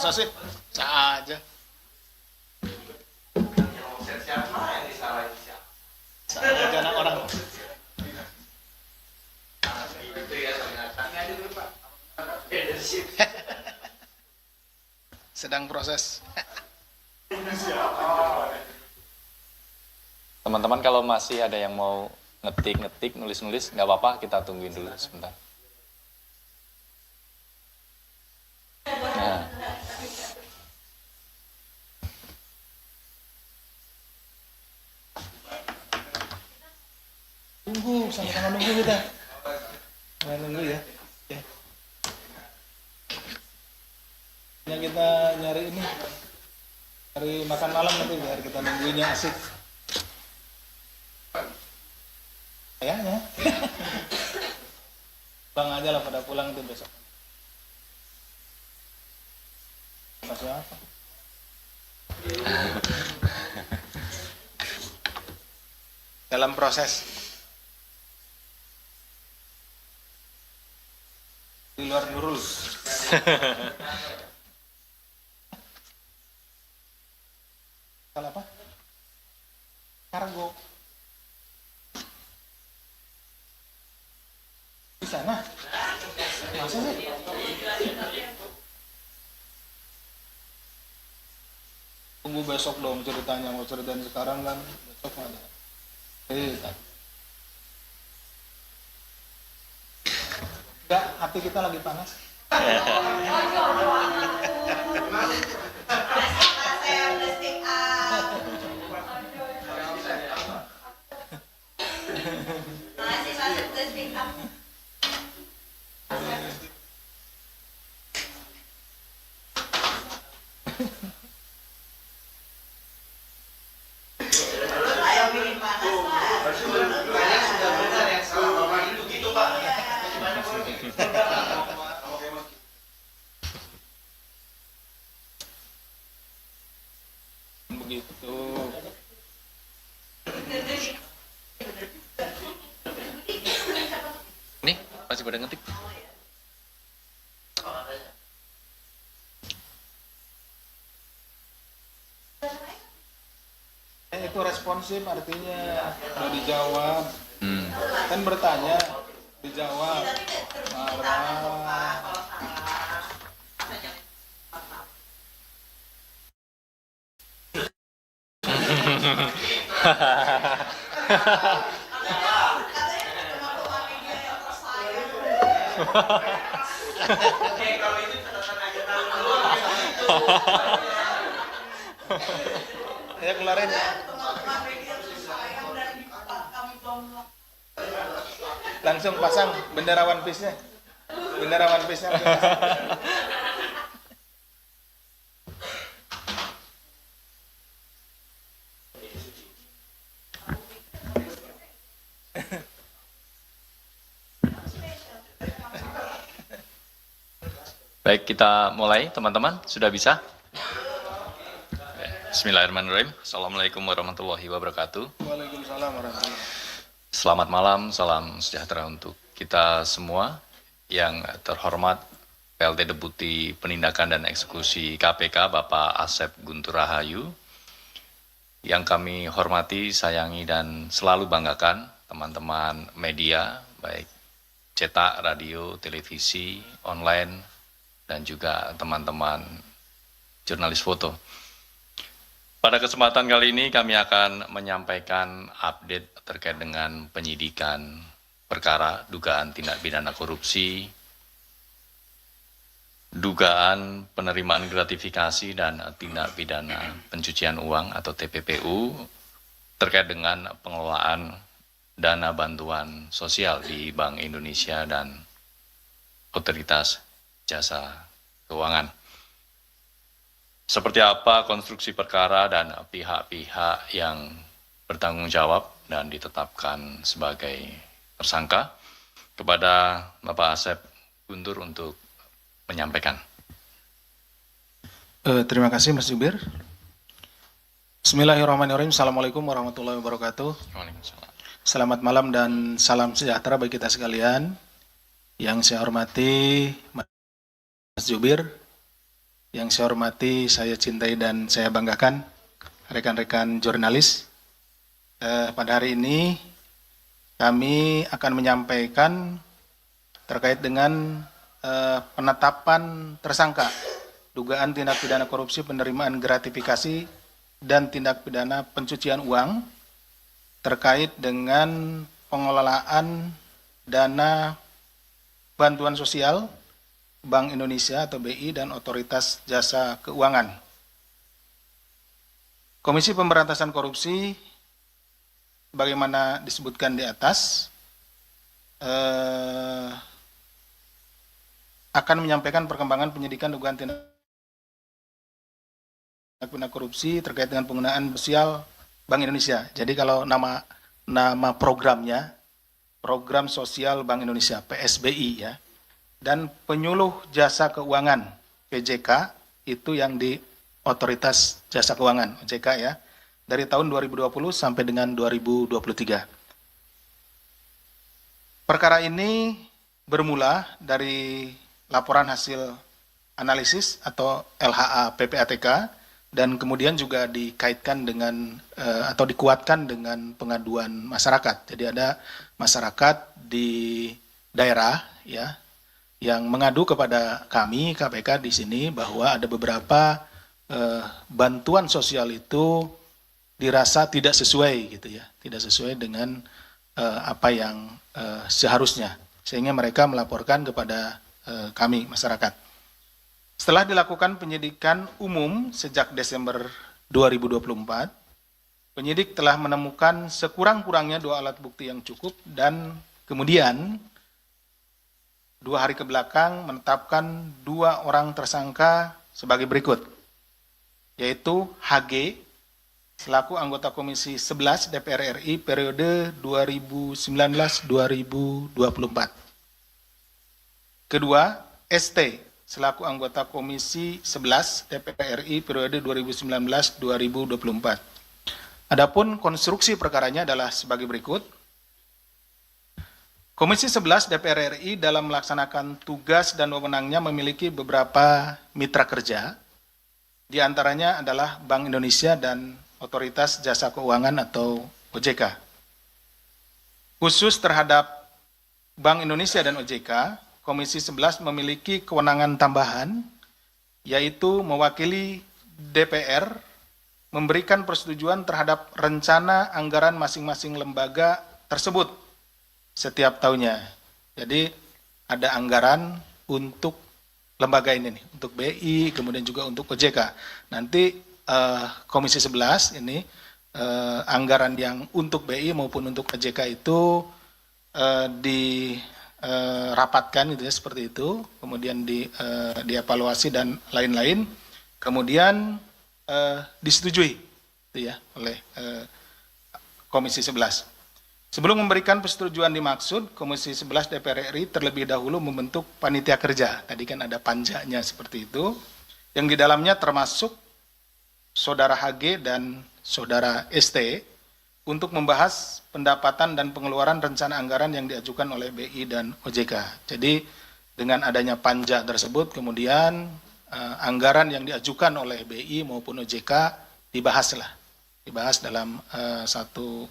Masa sih? Sah aja. Sah aja anak orang. Sedang proses. Teman-teman kalau masih ada yang mau ngetik, nulis-nulis, nggak apa-apa, kita tungguin dulu sebentar. Nah. Tunggu, sama-sama nunggu kita. Nunggu ya. Ya. Yang kita nyari ini, nyari makan malam nanti biar kita nungguinnya asik. Kayaknya. Pulang aja lah, pada pulang tuh besok. Masih apa? Dalam proses. Di luar Nurul. Kalau apa? Kargo. Di sana. Masa sih? Tunggu besok dong ceritanya. Mau ceritain sekarang kan besok ada. Enggak, hati kita lagi panas. Begitu. Nih, masih pada ngetik. Itu responsif artinya udah dijawab. Kan bertanya, dijawab. Marah. Ya keluarin. Langsung pasang bendera One Piece-nya. Bendera One Piece-nya. Baik, kita mulai teman-teman. Sudah bisa? Bismillahirrahmanirrahim. Assalamualaikum warahmatullahi wabarakatuh. Waalaikumsalam warahmatullahi wabarakatuh. Selamat malam, salam sejahtera untuk kita semua. Yang terhormat PLT Deputi Penindakan dan Eksekusi KPK Bapak Asep Guntur Rahayu. Yang kami hormati, sayangi, dan selalu banggakan teman-teman media, baik cetak, radio, televisi, online, dan juga teman-teman jurnalis foto. Pada kesempatan kali ini kami akan menyampaikan update terkait dengan penyidikan perkara dugaan tindak pidana korupsi, dugaan penerimaan gratifikasi dan tindak pidana pencucian uang atau TPPU terkait dengan pengelolaan dana bantuan sosial di Bank Indonesia dan Otoritas Jasa Keuangan. Seperti apa konstruksi perkara dan pihak-pihak yang bertanggung jawab dan ditetapkan sebagai tersangka, kepada Bapak Asep Guntur untuk menyampaikan. Terima kasih Mas Jubir. Bismillahirrahmanirrahim. Assalamualaikum warahmatullahi wabarakatuh. Waalaikumsalam. Selamat malam dan salam sejahtera bagi kita sekalian. Yang saya hormati Mas Jubir, yang saya hormati, saya cintai dan saya banggakan, rekan-rekan jurnalis. Pada hari ini kami akan menyampaikan terkait dengan penetapan tersangka dugaan tindak pidana korupsi, penerimaan gratifikasi, dan tindak pidana pencucian uang terkait dengan pengelolaan dana bantuan sosial Bank Indonesia atau BI dan Otoritas Jasa Keuangan. Komisi Pemberantasan Korupsi, bagaimana disebutkan di atas, akan menyampaikan perkembangan penyidikan dugaan tindak pidana korupsi terkait dengan penggunaan sosial Bank Indonesia. Jadi kalau nama programnya, Program Sosial Bank Indonesia, PSBI ya, dan penyuluh jasa keuangan, PJK, itu yang di Otoritas Jasa Keuangan, OJK ya, dari tahun 2020 sampai dengan 2023. Perkara ini bermula dari laporan hasil analisis atau LHA PPATK, dan kemudian juga dikaitkan dengan atau dikuatkan dengan pengaduan masyarakat. Jadi ada masyarakat di daerah ya yang mengadu kepada kami KPK di sini bahwa ada beberapa bantuan sosial itu dirasa tidak sesuai gitu ya, tidak sesuai dengan apa yang seharusnya, sehingga mereka melaporkan kepada kami masyarakat. Setelah dilakukan penyidikan umum sejak Desember 2024, penyidik telah menemukan sekurang-kurangnya 2 alat bukti yang cukup dan kemudian 2 hari ke belakang menetapkan 2 orang tersangka sebagai berikut, yaitu HG selaku anggota Komisi 11 DPR RI periode 2019-2024. Kedua, ST selaku anggota Komisi 11 DPR RI periode 2019-2024. Adapun konstruksi perkaranya adalah sebagai berikut. Komisi 11 DPR RI dalam melaksanakan tugas dan wewenangnya memiliki beberapa mitra kerja, di antaranya adalah Bank Indonesia dan Otoritas Jasa Keuangan atau OJK. Khusus terhadap Bank Indonesia dan OJK, Komisi 11 memiliki kewenangan tambahan, yaitu mewakili DPR memberikan persetujuan terhadap rencana anggaran masing-masing lembaga tersebut setiap tahunnya. Jadi ada anggaran untuk lembaga ini nih, untuk BI, kemudian juga untuk OJK. Nanti Komisi 11 ini anggaran yang untuk BI maupun untuk OJK itu dirapatkan gitu ya, seperti itu, kemudian dievaluasi dan lain-lain, kemudian disetujui gitu ya oleh Komisi 11. Sebelum memberikan persetujuan dimaksud, Komisi 11 DPR RI terlebih dahulu membentuk panitia kerja. Tadi kan ada panjanya seperti itu, yang di dalamnya termasuk Saudara HG dan Saudara ST untuk membahas pendapatan dan pengeluaran rencana anggaran yang diajukan oleh BI dan OJK. Jadi dengan adanya panja tersebut, kemudian anggaran yang diajukan oleh BI maupun OJK dibahas dalam satu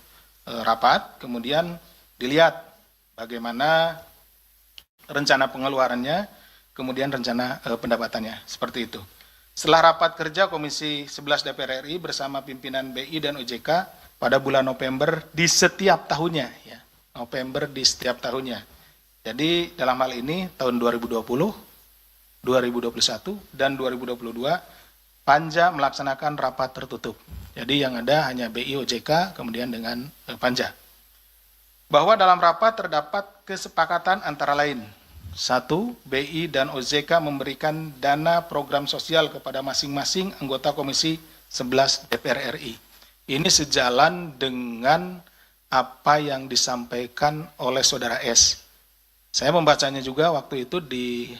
rapat, kemudian dilihat bagaimana rencana pengeluarannya, kemudian rencana pendapatannya, seperti itu. Setelah rapat kerja Komisi 11 DPR RI bersama pimpinan BI dan OJK pada bulan November di setiap tahunnya, ya, November di setiap tahunnya. Jadi dalam hal ini tahun 2020, 2021, dan 2022 Panja melaksanakan rapat tertutup. Jadi yang ada hanya BI OJK kemudian dengan Panja. Bahwa dalam rapat terdapat kesepakatan antara lain. 1. BI dan OJK memberikan dana program sosial kepada masing-masing anggota Komisi 11 DPR RI. Ini sejalan dengan apa yang disampaikan oleh Saudara S. Saya membacanya juga waktu itu di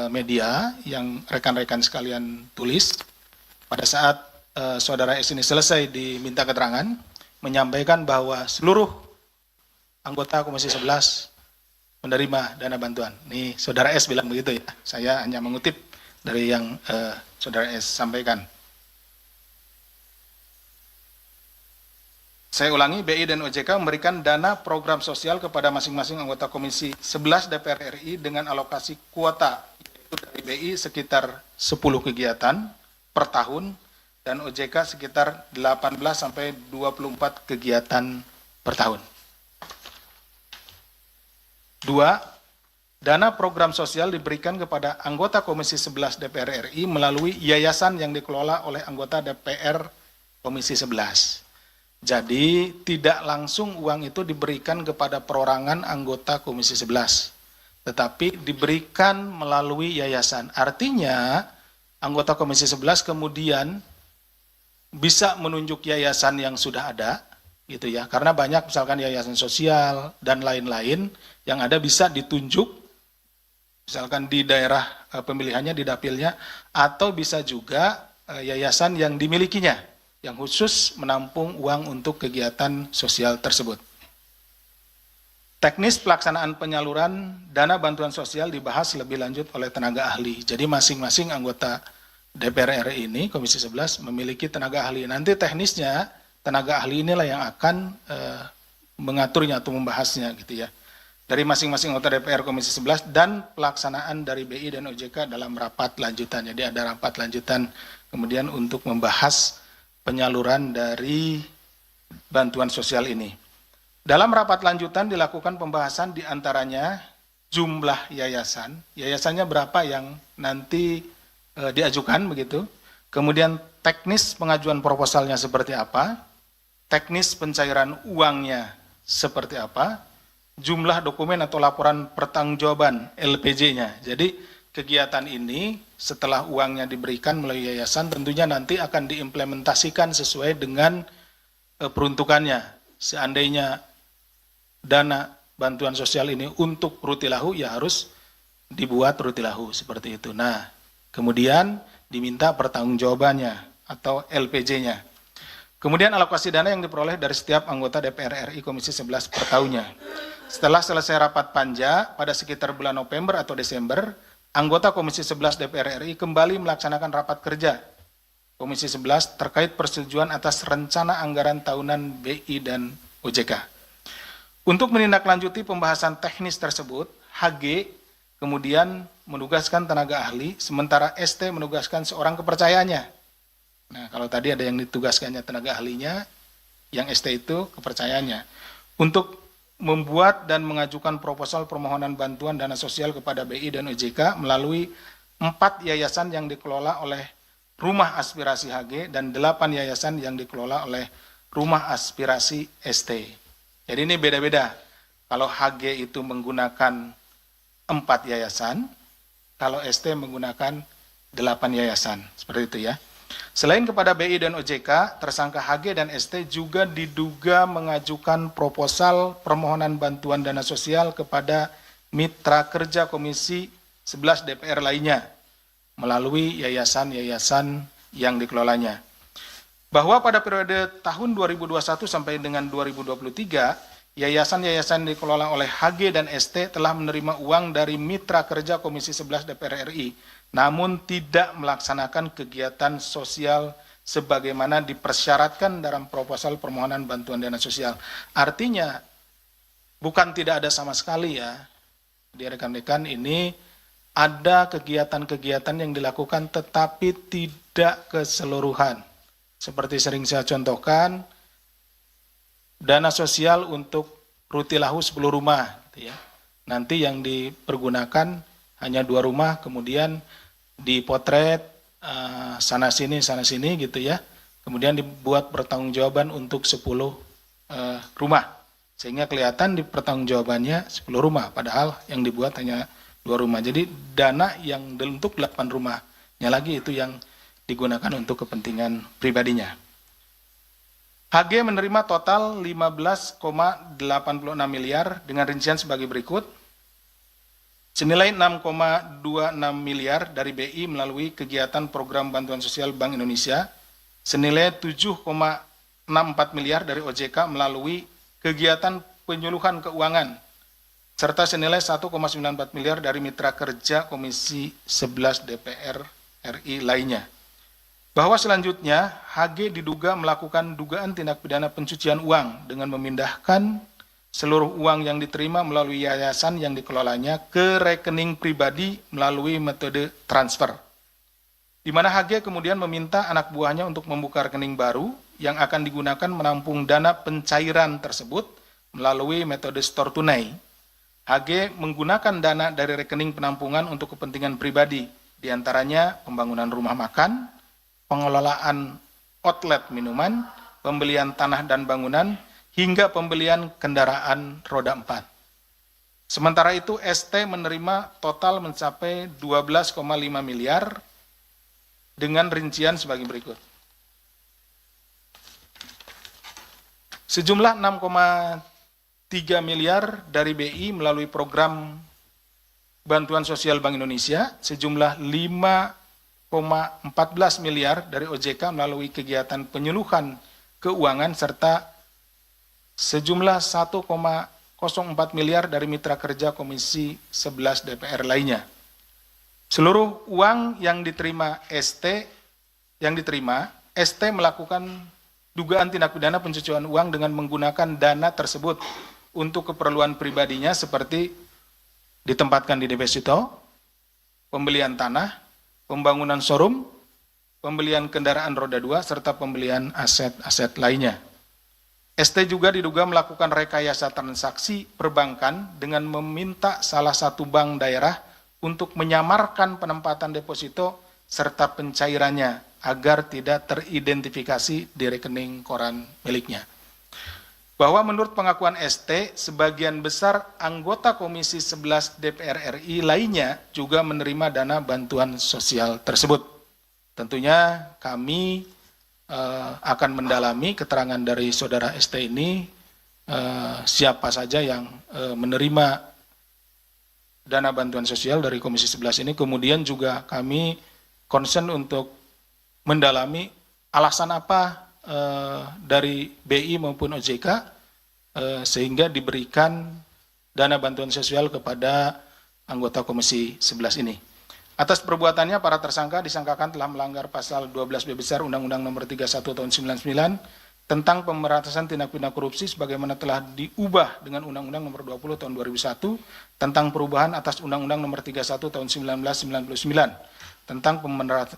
media yang rekan-rekan sekalian tulis. Pada saat Saudara S ini selesai diminta keterangan, menyampaikan bahwa seluruh anggota Komisi 11 menerima dana bantuan. Nih, Saudara S bilang begitu ya. Saya hanya mengutip dari yang Saudara S sampaikan. Saya ulangi, BI dan OJK memberikan dana program sosial kepada masing-masing anggota Komisi 11 DPR RI dengan alokasi kuota, yaitu dari BI sekitar 10 kegiatan per tahun, dan OJK sekitar 18 sampai 24 kegiatan per tahun. 2. Dana program sosial diberikan kepada anggota Komisi 11 DPR RI melalui yayasan yang dikelola oleh anggota DPR Komisi 11. Jadi tidak langsung uang itu diberikan kepada perorangan anggota Komisi 11, tetapi diberikan melalui yayasan. Artinya anggota Komisi 11 kemudian bisa menunjuk yayasan yang sudah ada, gitu ya. Karena banyak misalkan yayasan sosial dan lain-lain yang ada bisa ditunjuk, misalkan di daerah pemilihannya, di dapilnya, atau bisa juga yayasan yang dimilikinya, yang khusus menampung uang untuk kegiatan sosial tersebut. Teknis pelaksanaan penyaluran dana bantuan sosial dibahas lebih lanjut oleh tenaga ahli. Jadi masing-masing anggota DPR RI ini, Komisi 11, memiliki tenaga ahli. Nanti teknisnya, tenaga ahli inilah yang akan mengaturnya atau membahasnya, gitu ya. Dari masing-masing anggota DPR Komisi 11 dan pelaksanaan dari BI dan OJK dalam rapat lanjutan. Jadi ada rapat lanjutan kemudian untuk membahas penyaluran dari bantuan sosial ini. Dalam rapat lanjutan dilakukan pembahasan diantaranya jumlah yayasan, yayasannya berapa yang nanti diajukan begitu, kemudian teknis pengajuan proposalnya seperti apa, teknis pencairan uangnya seperti apa, jumlah dokumen atau laporan pertanggungjawaban LPJ-nya. Jadi kegiatan ini setelah uangnya diberikan melalui yayasan tentunya nanti akan diimplementasikan sesuai dengan peruntukannya. Seandainya dana bantuan sosial ini untuk rutilahu, ya harus dibuat rutilahu seperti itu. Nah, kemudian diminta pertanggungjawabannya atau LPJ-nya. Kemudian alokasi dana yang diperoleh dari setiap anggota DPR RI Komisi 11 per tahunnya. Setelah selesai rapat panja pada sekitar bulan November atau Desember, anggota Komisi 11 DPR RI kembali melaksanakan rapat kerja Komisi 11 terkait persetujuan atas rencana anggaran tahunan BI dan OJK. Untuk menindaklanjuti pembahasan teknis tersebut, HG kemudian menugaskan tenaga ahli, sementara ST menugaskan seorang kepercayaannya. Nah, kalau tadi ada yang ditugaskannya tenaga ahlinya, yang ST itu kepercayaannya. Untuk membuat dan mengajukan proposal permohonan bantuan dana sosial kepada BI dan OJK melalui 4 yayasan yang dikelola oleh Rumah Aspirasi HG dan 8 yayasan yang dikelola oleh Rumah Aspirasi ST. Jadi ini beda-beda. Kalau HG itu menggunakan 4 yayasan, kalau ST menggunakan 8 yayasan. Seperti itu ya. Selain kepada BI dan OJK, tersangka HG dan ST juga diduga mengajukan proposal permohonan bantuan dana sosial kepada mitra kerja Komisi 11 DPR lainnya melalui yayasan-yayasan yang dikelolanya. Bahwa pada periode tahun 2021 sampai dengan 2023, yayasan-yayasan dikelola oleh HG dan ST telah menerima uang dari mitra kerja Komisi 11 DPR RI, namun tidak melaksanakan kegiatan sosial sebagaimana dipersyaratkan dalam proposal permohonan bantuan dana sosial. Artinya, bukan tidak ada sama sekali ya, di rekan-rekan ini ada kegiatan-kegiatan yang dilakukan tetapi tidak keseluruhan. Seperti sering saya contohkan, dana sosial untuk rutilahu 10 rumah, gitu ya. Nanti yang dipergunakan hanya 2 rumah, kemudian dipotret sana sini gitu ya. Kemudian dibuat pertanggungjawaban untuk 10 rumah. Sehingga kelihatan di pertanggungjawabannya 10 rumah, padahal yang dibuat hanya 2 rumah. Jadi dana yang untuk 8 rumahnya lagi itu yang digunakan untuk kepentingan pribadinya. HG menerima total 15,86 miliar dengan rincian sebagai berikut. Senilai 6,26 miliar dari BI melalui kegiatan program bantuan sosial Bank Indonesia, senilai 7,64 miliar dari OJK melalui kegiatan penyuluhan keuangan serta senilai 1,94 miliar dari mitra kerja Komisi 11 DPR RI lainnya. Bahwa selanjutnya HG diduga melakukan dugaan tindak pidana pencucian uang dengan memindahkan seluruh uang yang diterima melalui yayasan yang dikelolanya ke rekening pribadi melalui metode transfer, di mana HG kemudian meminta anak buahnya untuk membuka rekening baru yang akan digunakan menampung dana pencairan tersebut melalui metode store tunai. HG menggunakan dana dari rekening penampungan untuk kepentingan pribadi, diantaranya pembangunan rumah makan, pengelolaan outlet minuman, pembelian tanah dan bangunan, hingga pembelian kendaraan roda 4. Sementara itu ST menerima total mencapai 12,5 miliar dengan rincian sebagai berikut. Sejumlah 6,3 miliar dari BI melalui program Bantuan Sosial Bank Indonesia, sejumlah 5,14 miliar dari OJK melalui kegiatan penyuluhan keuangan, serta sejumlah 1,04 miliar dari mitra kerja Komisi 11 DPR lainnya. Seluruh uang yang diterima ST melakukan dugaan tindak pidana pencucian uang dengan menggunakan dana tersebut untuk keperluan pribadinya seperti ditempatkan di deposito, pembelian tanah, pembangunan showroom, pembelian kendaraan roda 2, serta pembelian aset-aset lainnya. ST juga diduga melakukan rekayasa transaksi perbankan dengan meminta salah satu bank daerah untuk menyamarkan penempatan deposito serta pencairannya agar tidak teridentifikasi di rekening koran miliknya. Bahwa menurut pengakuan ST, sebagian besar anggota Komisi 11 DPR RI lainnya juga menerima dana bantuan sosial tersebut. Tentunya kami akan mendalami keterangan dari saudara ST ini, siapa saja yang menerima dana bantuan sosial dari Komisi 11 ini. Kemudian juga kami concern untuk mendalami alasan apa dari BI maupun OJK sehingga diberikan dana bantuan sosial kepada anggota Komisi 11 ini. Atas perbuatannya, para tersangka disangkakan telah melanggar pasal 12B besar Undang-Undang Nomor 31 Tahun 99 tentang pemberantasan tindak pidana korupsi sebagaimana telah diubah dengan Undang-Undang Nomor 20 Tahun 2001 tentang perubahan atas Undang-Undang Nomor 31 Tahun 1999 tentang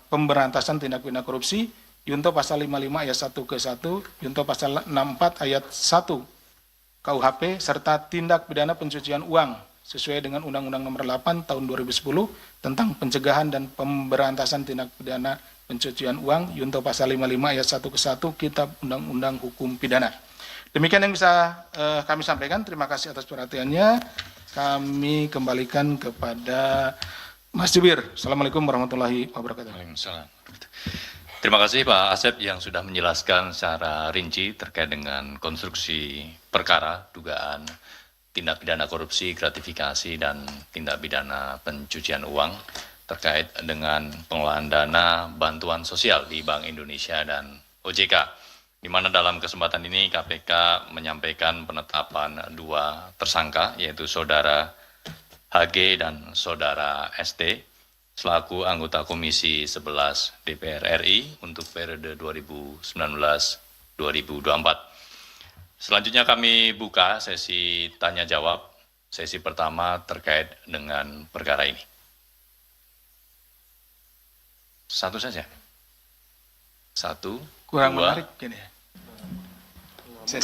pemberantasan tindak pidana korupsi, Junto pasal 55 ayat 1 ke 1, Junto pasal 64 ayat 1 KUHP, serta tindak pidana pencucian uang sesuai dengan Undang-Undang Nomor 8 Tahun 2010 tentang pencegahan dan pemberantasan tindak pidana pencucian uang, Junto pasal 55 ayat 1 ke 1 Kitab Undang-Undang Hukum Pidana. Demikian yang bisa kami sampaikan. Terima kasih atas perhatiannya. Kami kembalikan kepada Mas Jubir. Assalamualaikum warahmatullahi wabarakatuh. Waalaikumsalam. Terima kasih Pak Asep yang sudah menjelaskan secara rinci terkait dengan konstruksi perkara dugaan tindak pidana korupsi, gratifikasi, dan tindak pidana pencucian uang terkait dengan pengelolaan dana bantuan sosial di Bank Indonesia dan OJK. Di mana dalam kesempatan ini KPK menyampaikan penetapan dua tersangka, yaitu Saudara HG dan Saudara ST, selaku anggota Komisi 11 DPR RI untuk periode 2019-2024. Selanjutnya kami buka sesi tanya jawab, sesi pertama terkait dengan perkara ini. Satu saja. Satu, Kurang dua, menarik gini ya.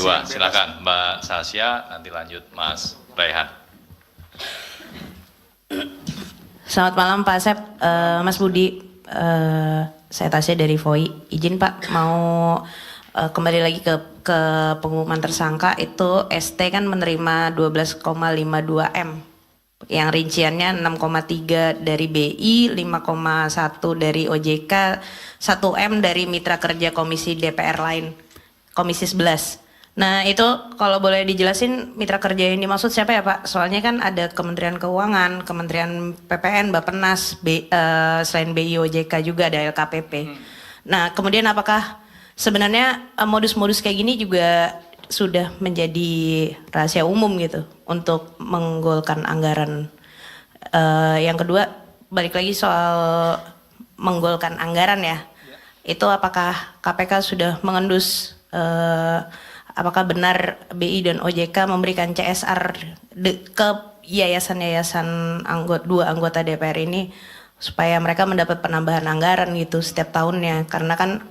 Dua, silakan Mbak Sasya, nanti lanjut Mas Raihan. Selamat malam Pak Asep, Mas Budi, saya Tasya dari VOI. Izin Pak, mau kembali lagi ke pengumuman tersangka. Itu ST kan menerima 12,52 M, yang rinciannya 6,3 dari BI, 5,1 dari OJK, 1 M dari mitra kerja Komisi DPR lain, Komisi 11. Nah itu kalau boleh dijelasin mitra kerja yang dimaksud siapa ya Pak? Soalnya kan ada Kementerian Keuangan, Kementerian PPN, Bappenas, selain BI OJK juga ada LKPP. Nah kemudian apakah sebenarnya modus-modus kayak gini juga sudah menjadi rahasia umum gitu? untuk menggolkan anggaran. Yang kedua, balik lagi soal menggolkan anggaran ya. Itu apakah KPK sudah mengendus, apakah benar BI dan OJK memberikan CSR ke yayasan-yayasan dua anggota DPR ini supaya mereka mendapat penambahan anggaran gitu setiap tahunnya, karena kan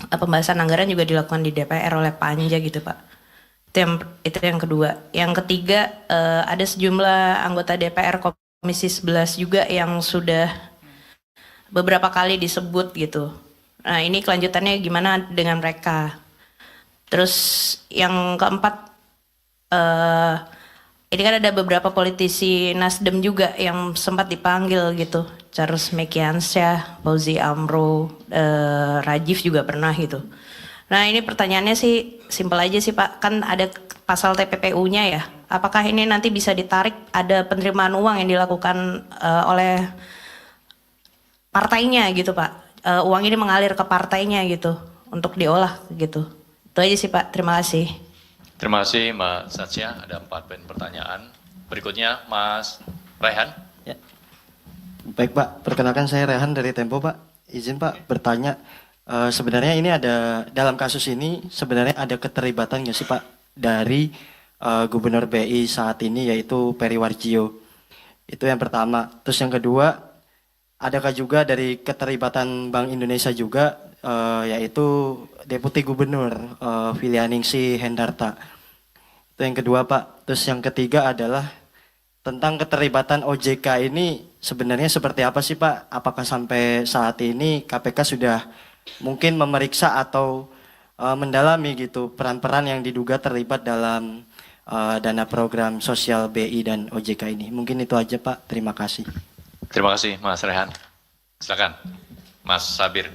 pembahasan anggaran juga dilakukan di DPR oleh Panja gitu Pak. Itu yang kedua. Yang ketiga, ada sejumlah anggota DPR Komisi 11 juga yang sudah beberapa kali disebut gitu. Nah ini kelanjutannya gimana dengan mereka? Terus yang keempat, ini kan ada beberapa politisi Nasdem juga yang sempat dipanggil gitu. Charles Mekiansyah, Fauzi Amro, Rajif juga pernah gitu. Nah ini pertanyaannya sih simpel aja sih Pak. Kan ada pasal TPPU-nya ya. Apakah ini nanti bisa ditarik, ada penerimaan uang yang dilakukan oleh partainya gitu Pak. Uang ini mengalir ke partainya gitu untuk diolah gitu. Itu aja sih Pak. Terima kasih. Terima kasih Mbak Satsia, ada 4 poin pertanyaan. Berikutnya Mas Rehan. Ya. Baik Pak, perkenalkan saya Rehan dari Tempo Pak. Izin Pak bertanya, sebenarnya ini ada, dalam kasus ini sebenarnya ada keterlibatan nggak sih Pak dari Gubernur BI saat ini yaitu Peri Warjio? Itu yang pertama. Terus yang kedua, adakah juga dari keterlibatan Bank Indonesia juga yaitu Deputi Gubernur Filianingsi Hendarta. Itu yang kedua Pak. Terus yang ketiga adalah tentang keterlibatan OJK ini sebenarnya seperti apa sih Pak? Apakah sampai saat ini KPK sudah mungkin memeriksa atau mendalami gitu peran-peran yang diduga terlibat dalam dana program sosial BI dan OJK ini? Mungkin itu aja Pak. Terima kasih. Terima kasih Mas Rehan. Silakan Mas Sabir.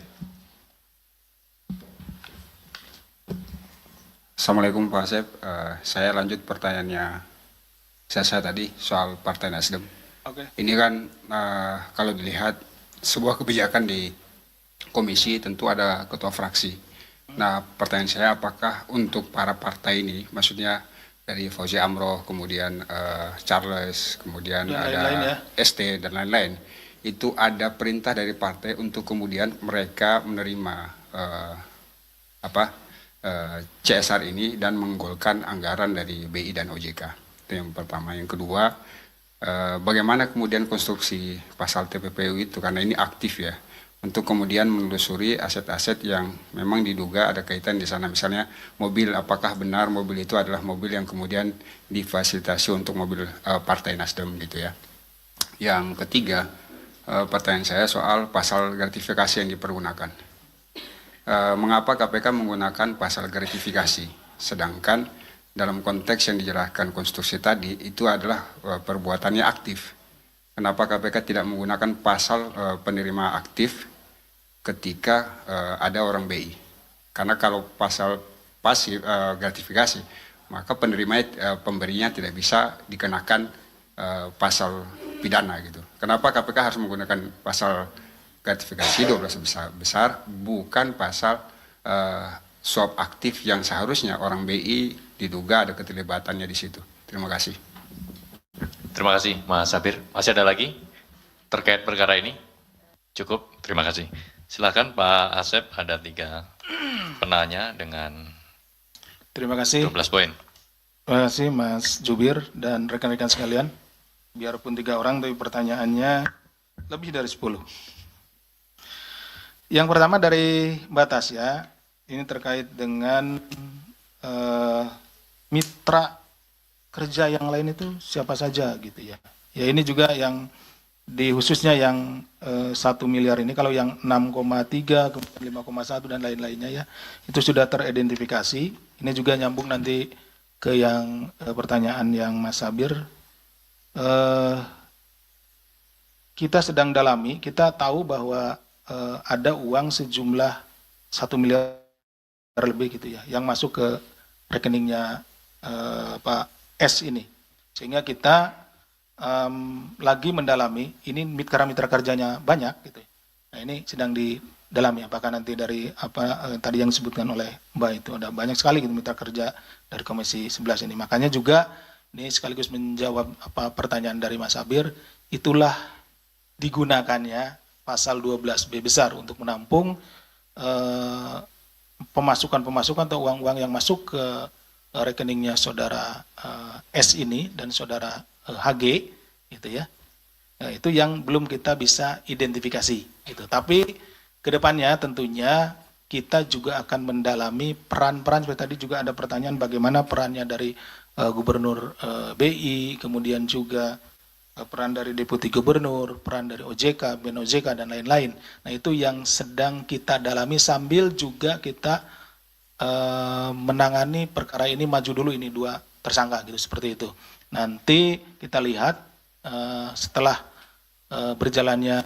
Assalamualaikum Pak Asep, saya lanjut pertanyaannya saya tadi soal Partai Nasdem. Oke. Ini kan kalau dilihat sebuah kebijakan di komisi tentu ada ketua fraksi. Nah pertanyaan saya apakah untuk para partai ini, maksudnya dari Fauzi Amro, kemudian Charles, kemudian dan ada lain-lain ya. ST dan lain-lain, itu ada perintah dari partai untuk kemudian mereka menerima CSR ini dan menggolkan anggaran dari BI dan OJK. Itu yang pertama. Yang kedua, bagaimana kemudian konstruksi pasal TPPU itu, karena ini aktif ya, untuk kemudian menelusuri aset-aset yang memang diduga ada kaitan di sana. Misalnya mobil, apakah benar mobil itu adalah mobil yang kemudian difasilitasi untuk mobil Partai Nasdem gitu ya. Yang ketiga, pertanyaan saya soal pasal gratifikasi yang dipergunakan. Mengapa KPK menggunakan pasal gratifikasi, sedangkan dalam konteks yang dijelaskan konstruksi tadi itu adalah perbuatannya aktif. Kenapa KPK tidak menggunakan pasal penerima aktif ketika ada orang BI? Karena kalau pasal pasif gratifikasi, maka pemberinya tidak bisa dikenakan pasal pidana gitu. Kenapa KPK harus menggunakan pasal gratifikasi 12 besar, bukan pasal suap aktif yang seharusnya orang BI diduga ada keterlibatannya di situ. Terima kasih. Terima kasih Mas Sabir. Masih ada lagi terkait perkara ini? Cukup, terima kasih. Silakan Pak Asep, ada 3 penanya dengan Terima kasih. 12 poin. Terima kasih Mas Jubir dan rekan-rekan sekalian. Biarpun 3 orang, tapi pertanyaannya lebih dari 10. Yang pertama dari Mbak Tasya, ini terkait dengan mitra kerja yang lain itu siapa saja gitu ya. Ya ini juga yang khususnya yang 1 miliar ini, kalau yang 6,3, kemudian 5,1 dan lain-lainnya ya, itu sudah teridentifikasi. Ini juga nyambung nanti ke yang pertanyaan yang Mas Sabir. Kita sedang dalami, kita tahu bahwa ada uang sejumlah 1 miliar lebih gitu ya, yang masuk ke rekeningnya Pak S ini. Sehingga kita lagi mendalami, ini mitra kerjanya banyak gitu. Nah ini sedang didalami, apakah nanti dari tadi yang disebutkan oleh Mbak itu, ada banyak sekali gitu mitra kerja dari Komisi 11 ini. Makanya juga Ini sekaligus menjawab pertanyaan dari Mas Abir, itulah digunakannya pasal 12B besar untuk menampung pemasukan-pemasukan atau uang-uang yang masuk ke rekeningnya saudara S ini dan saudara HG, gitu ya. Nah, itu yang belum kita bisa identifikasi, gitu. Tapi kedepannya tentunya kita juga akan mendalami peran-peran, seperti tadi juga ada pertanyaan bagaimana perannya dari Gubernur BI, kemudian juga peran dari Deputi Gubernur, peran dari OJK, BEN OJK, dan lain-lain. Nah, itu yang sedang kita dalami sambil juga kita menangani perkara ini, maju dulu ini 2 tersangka, gitu, seperti itu. Nanti kita lihat setelah berjalannya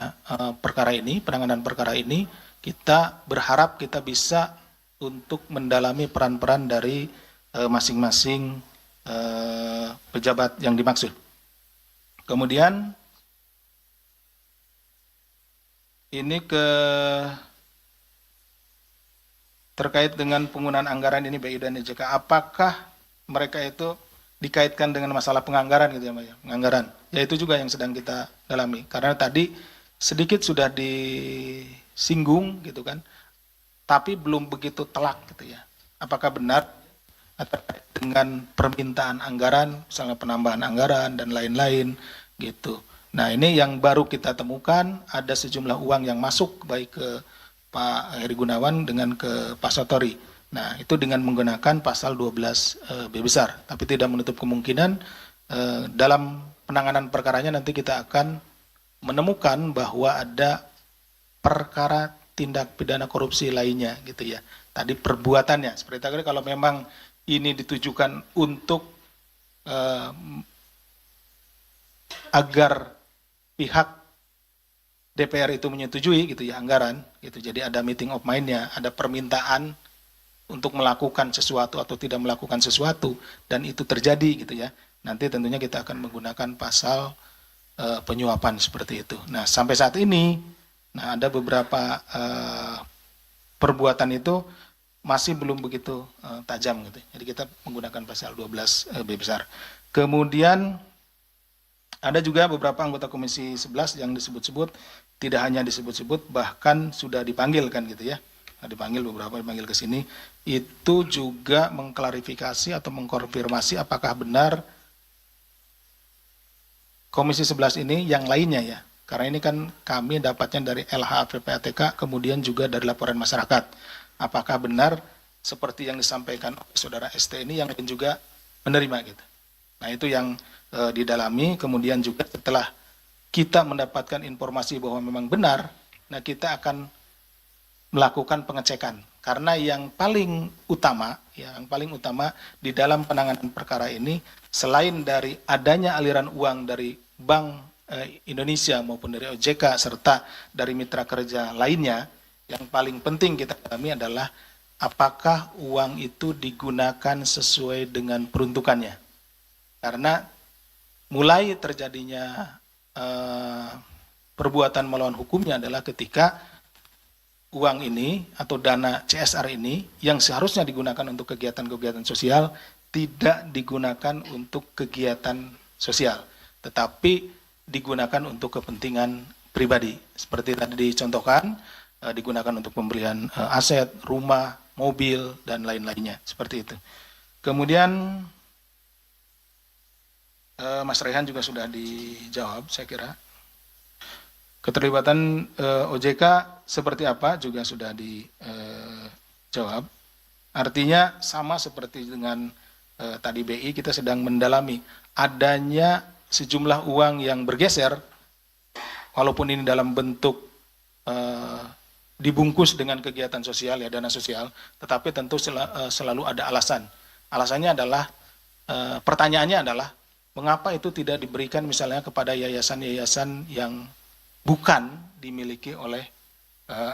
perkara ini, penanganan perkara ini, kita berharap kita bisa untuk mendalami peran-peran dari masing-masing pejabat yang dimaksud. Kemudian ini terkait dengan penggunaan anggaran ini BI dan OJK, apakah mereka itu dikaitkan dengan masalah penganggaran gitu ya Mbak ya, penganggaran. Ya itu juga yang sedang kita dalami. Karena tadi sedikit sudah disinggung gitu kan, tapi belum begitu telak gitu ya. Apakah benar terkait dengan permintaan anggaran, misalnya penambahan anggaran dan lain-lain gitu. Nah, ini yang baru kita temukan, ada sejumlah uang yang masuk baik ke Pak Heri Gunawan dengan ke Pak Sotori. Nah, itu dengan menggunakan pasal 12B besar. Tapi tidak menutup kemungkinan dalam penanganan perkaranya nanti kita akan menemukan bahwa ada perkara tindak pidana korupsi lainnya gitu ya. Tadi perbuatannya, seperti tadi kalau memang ini ditujukan untuk agar pihak DPR itu menyetujui gitu ya anggaran gitu. Jadi ada meeting of mind-nya, ada permintaan untuk melakukan sesuatu atau tidak melakukan sesuatu dan itu terjadi gitu ya. Nanti tentunya kita akan menggunakan pasal penyuapan seperti itu. Nah, sampai saat ini ada beberapa perbuatan itu masih belum begitu tajam gitu. Jadi kita menggunakan pasal 12B besar. Kemudian ada juga beberapa anggota Komisi 11 yang disebut-sebut, tidak hanya disebut-sebut, bahkan sudah dipanggil kan gitu ya. Dipanggil beberapa, dipanggil ke sini, itu juga mengklarifikasi atau mengkonfirmasi apakah benar Komisi 11 ini yang lainnya ya. Karena ini kan kami dapatnya dari LHA PPATK, kemudian juga dari laporan masyarakat. Apakah benar seperti yang disampaikan oleh saudara ST ini yang lain juga menerima gitu. Nah, itu yang didalami, kemudian juga setelah kita mendapatkan informasi bahwa memang benar, nah kita akan melakukan pengecekan. Karena yang paling utama di dalam penanganan perkara ini, selain dari adanya aliran uang dari Bank Indonesia maupun dari OJK serta dari mitra kerja lainnya, yang paling penting kita dalami adalah apakah uang itu digunakan sesuai dengan peruntukannya. Karena mulai terjadinya perbuatan melawan hukumnya adalah ketika uang ini atau dana CSR ini yang seharusnya digunakan untuk kegiatan-kegiatan sosial tidak digunakan untuk kegiatan sosial, tetapi digunakan untuk kepentingan pribadi. Seperti tadi dicontohkan, digunakan untuk pembelian aset, rumah, mobil, dan lain-lainnya. Seperti itu. Kemudian Mas Rehan juga sudah dijawab, saya kira. Keterlibatan OJK seperti apa juga sudah dijawab. Artinya sama seperti dengan tadi BI, kita sedang mendalami adanya sejumlah uang yang bergeser, walaupun ini dalam bentuk dibungkus dengan kegiatan sosial, ya dana sosial, tetapi tentu selalu ada alasan. Alasannya adalah, pertanyaannya adalah, mengapa itu tidak diberikan misalnya kepada yayasan-yayasan yang bukan dimiliki oleh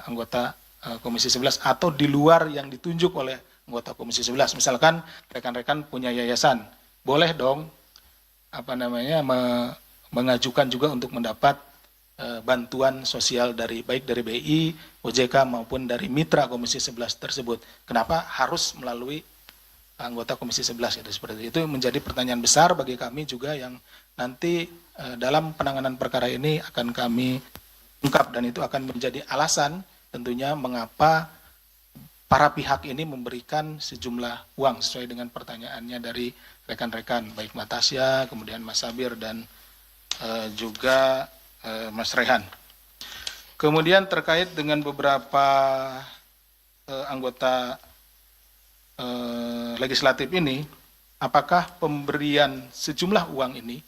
anggota Komisi 11 atau di luar yang ditunjuk oleh anggota Komisi 11. Misalkan rekan-rekan punya yayasan, boleh dong mengajukan juga untuk mendapat bantuan sosial baik dari BI, OJK maupun dari mitra Komisi 11 tersebut. Kenapa harus melalui anggota Komisi 11 gitu seperti itu. Itu menjadi pertanyaan besar bagi kami juga yang nanti dalam penanganan perkara ini akan kami ungkap, dan itu akan menjadi alasan tentunya mengapa para pihak ini memberikan sejumlah uang sesuai dengan pertanyaannya dari rekan-rekan baik Mbak Tasya, kemudian Mas Sabir dan juga Mas Rehan. Kemudian terkait dengan beberapa anggota legislatif ini, apakah pemberian sejumlah uang ini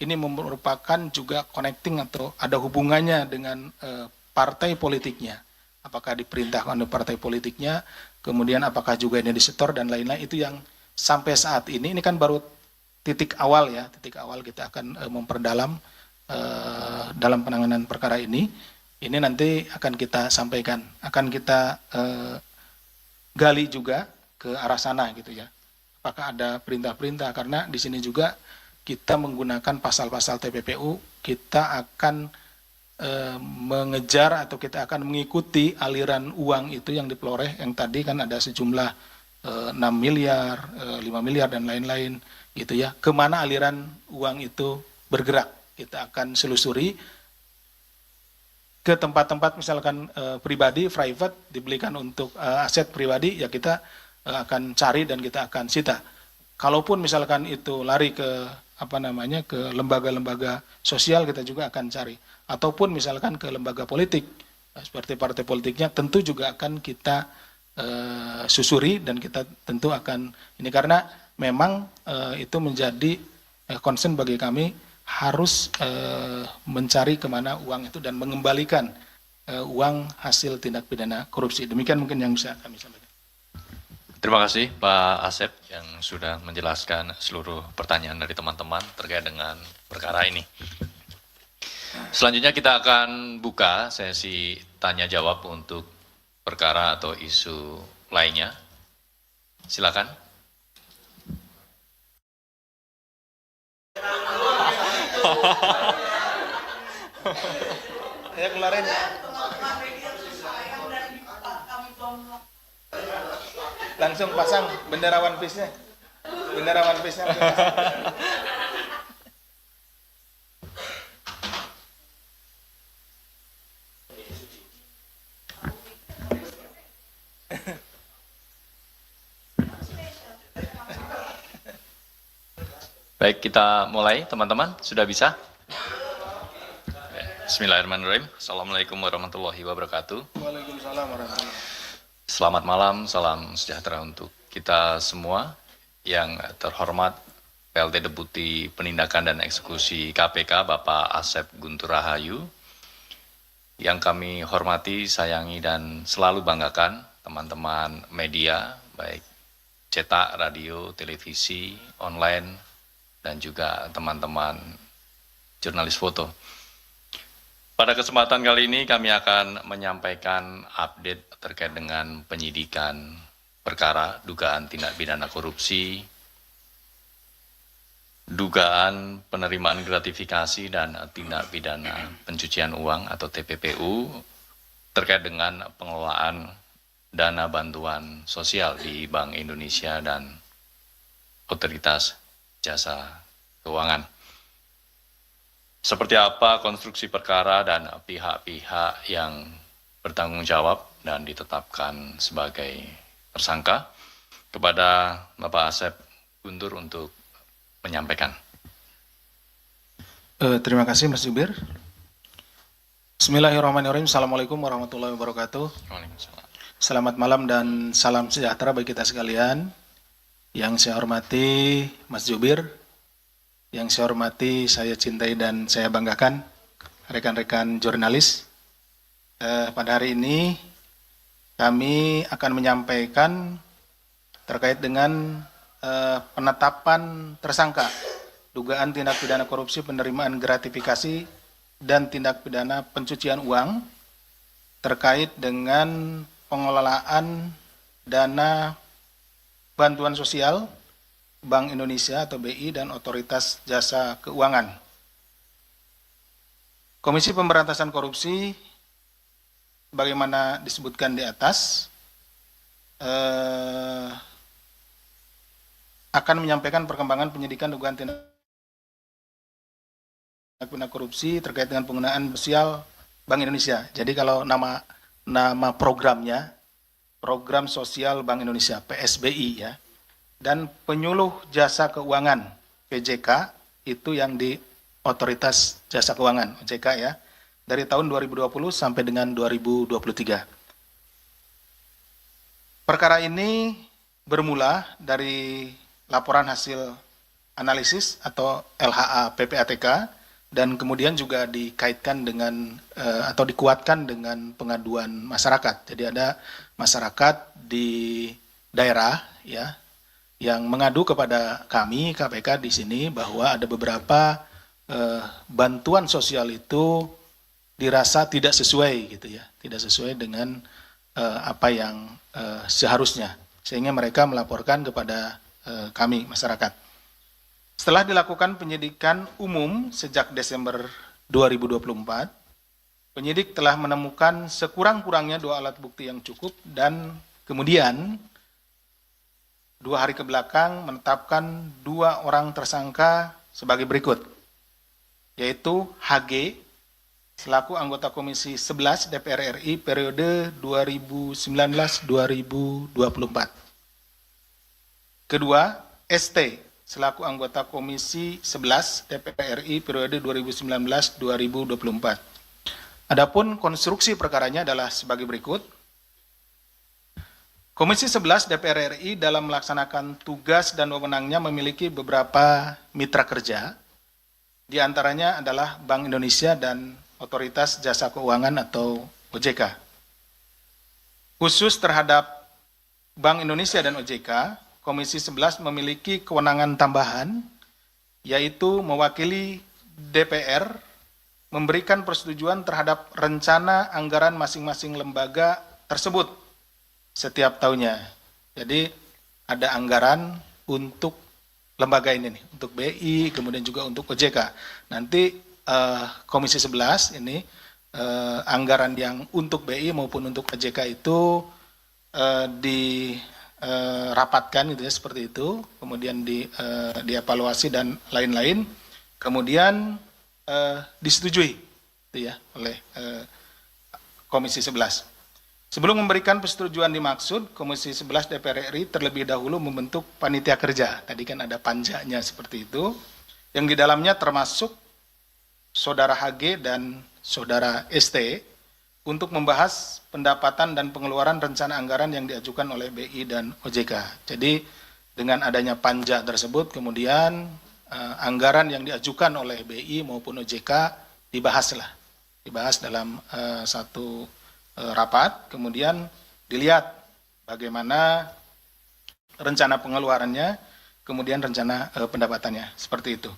merupakan juga connecting atau ada hubungannya dengan partai politiknya? Apakah diperintahkan oleh partai politiknya, kemudian apakah juga ini disetor dan lain-lain, itu yang sampai saat ini kan baru titik awal ya, titik awal kita akan memperdalam dalam penanganan perkara ini. Ini nanti akan kita sampaikan, akan kita gali juga ke arah sana gitu ya. Apakah ada perintah-perintah, karena di sini juga kita menggunakan pasal-pasal TPPU, kita akan mengejar atau kita akan mengikuti aliran uang itu yang diperoleh, yang tadi kan ada sejumlah 6 miliar, 5 miliar dan lain-lain gitu ya. Kemana aliran uang itu bergerak, kita akan selusuri ke tempat-tempat misalkan pribadi, private, dibelikan untuk aset pribadi, ya kita akan cari dan kita akan sita. Kalaupun misalkan itu lari ke ke lembaga-lembaga sosial, kita juga akan cari. Ataupun misalkan ke lembaga politik, seperti partai politiknya, tentu juga akan kita susuri dan kita tentu akan ini, karena memang itu menjadi concern bagi kami, harus mencari kemana uang itu dan mengembalikan uang hasil tindak pidana korupsi. Demikian mungkin yang bisa kami sampaikan. Terima kasih Pak Asep yang sudah menjelaskan seluruh pertanyaan dari teman-teman terkait dengan perkara ini. Selanjutnya kita akan buka sesi tanya jawab untuk perkara atau isu lainnya. Silakan. Ya kemarin langsung pasang bendera One Piece-nya. Bendera One Piece-nya. Baik, kita mulai teman-teman. Sudah bisa? Bismillahirrahmanirrahim. Assalamualaikum warahmatullahi wabarakatuh. Waalaikumsalam warahmatullahi wabarakatuh. Selamat malam, salam sejahtera untuk kita semua. Yang terhormat PLT Deputi Penindakan dan Eksekusi KPK Bapak Asep Guntur Rahayu. Yang kami hormati, sayangi, dan selalu banggakan teman-teman media, baik cetak, radio, televisi, online, dan juga teman-teman jurnalis foto. Pada kesempatan kali ini kami akan menyampaikan update terkait dengan penyidikan perkara dugaan tindak pidana korupsi, dugaan penerimaan gratifikasi dan tindak pidana pencucian uang atau TPPU terkait dengan pengelolaan dana bantuan sosial di Bank Indonesia dan Otoritas Jasa Keuangan. Seperti apa konstruksi perkara dan pihak-pihak yang bertanggung jawab dan ditetapkan sebagai tersangka, kepada Bapak Asep Guntur untuk menyampaikan. Terima kasih Mas Jubir. Bismillahirrahmanirrahim. Assalamualaikum warahmatullahi wabarakatuh. Waalaikumsalam. Selamat malam dan salam sejahtera bagi kita sekalian. Yang saya hormati Mas Jubir, yang saya hormati, saya cintai dan saya banggakan rekan-rekan jurnalis. Pada hari ini kami akan menyampaikan terkait dengan penetapan tersangka dugaan tindak pidana korupsi, penerimaan gratifikasi, dan tindak pidana pencucian uang terkait dengan pengelolaan dana bantuan sosial Bank Indonesia atau BI dan Otoritas Jasa Keuangan. Komisi Pemberantasan Korupsi, bagaimana disebutkan di atas, akan menyampaikan perkembangan penyidikan dugaan tindak pidana korupsi terkait dengan penggunaan sosial Bank Indonesia. Jadi kalau nama programnya Program Sosial Bank Indonesia (PSBI) ya. Dan penyuluh jasa keuangan PJK itu yang di Otoritas Jasa Keuangan OJK ya. Dari tahun 2020 sampai dengan 2023. Perkara ini bermula dari laporan hasil analisis atau LHA PPATK dan kemudian juga dikaitkan dengan atau dikuatkan dengan pengaduan masyarakat. Jadi ada masyarakat di daerah ya yang mengadu kepada kami KPK di sini bahwa ada beberapa bantuan sosial itu dirasa tidak sesuai gitu ya, tidak sesuai dengan apa yang seharusnya, sehingga mereka melaporkan kepada kami masyarakat. Setelah dilakukan penyidikan umum sejak Desember 2024, penyidik telah menemukan sekurang-kurangnya 2 alat bukti yang cukup dan kemudian 2 hari kebelakang menetapkan 2 orang tersangka sebagai berikut, yaitu HG selaku anggota Komisi 11 DPR RI periode 2019-2024. Kedua, ST selaku anggota Komisi 11 DPR RI periode 2019-2024. Adapun konstruksi perkaranya adalah sebagai berikut. Komisi 11 DPR RI dalam melaksanakan tugas dan wewenangnya memiliki beberapa mitra kerja, di antaranya adalah Bank Indonesia dan Otoritas Jasa Keuangan atau OJK. Khusus terhadap Bank Indonesia dan OJK, Komisi 11 memiliki kewenangan tambahan, yaitu mewakili DPR memberikan persetujuan terhadap rencana anggaran masing-masing lembaga tersebut setiap tahunnya. Jadi ada anggaran untuk lembaga ini nih, untuk BI, kemudian juga untuk OJK. Nanti Komisi 11 ini anggaran yang untuk BI maupun untuk OJK itu dirapatkan gitu ya, seperti itu, kemudian dievaluasi dan lain-lain, kemudian disetujui gitu ya oleh Komisi 11. Sebelum memberikan persetujuan dimaksud, Komisi 11 DPR RI terlebih dahulu membentuk panitia kerja. Tadi kan ada panjanya seperti itu, yang di dalamnya termasuk Saudara HG dan Saudara ST untuk membahas pendapatan dan pengeluaran rencana anggaran yang diajukan oleh BI dan OJK. Jadi dengan adanya panja tersebut, kemudian anggaran yang diajukan oleh BI maupun OJK dibahas dalam satu rapat, kemudian dilihat bagaimana rencana pengeluarannya, kemudian rencana pendapatannya, seperti itu.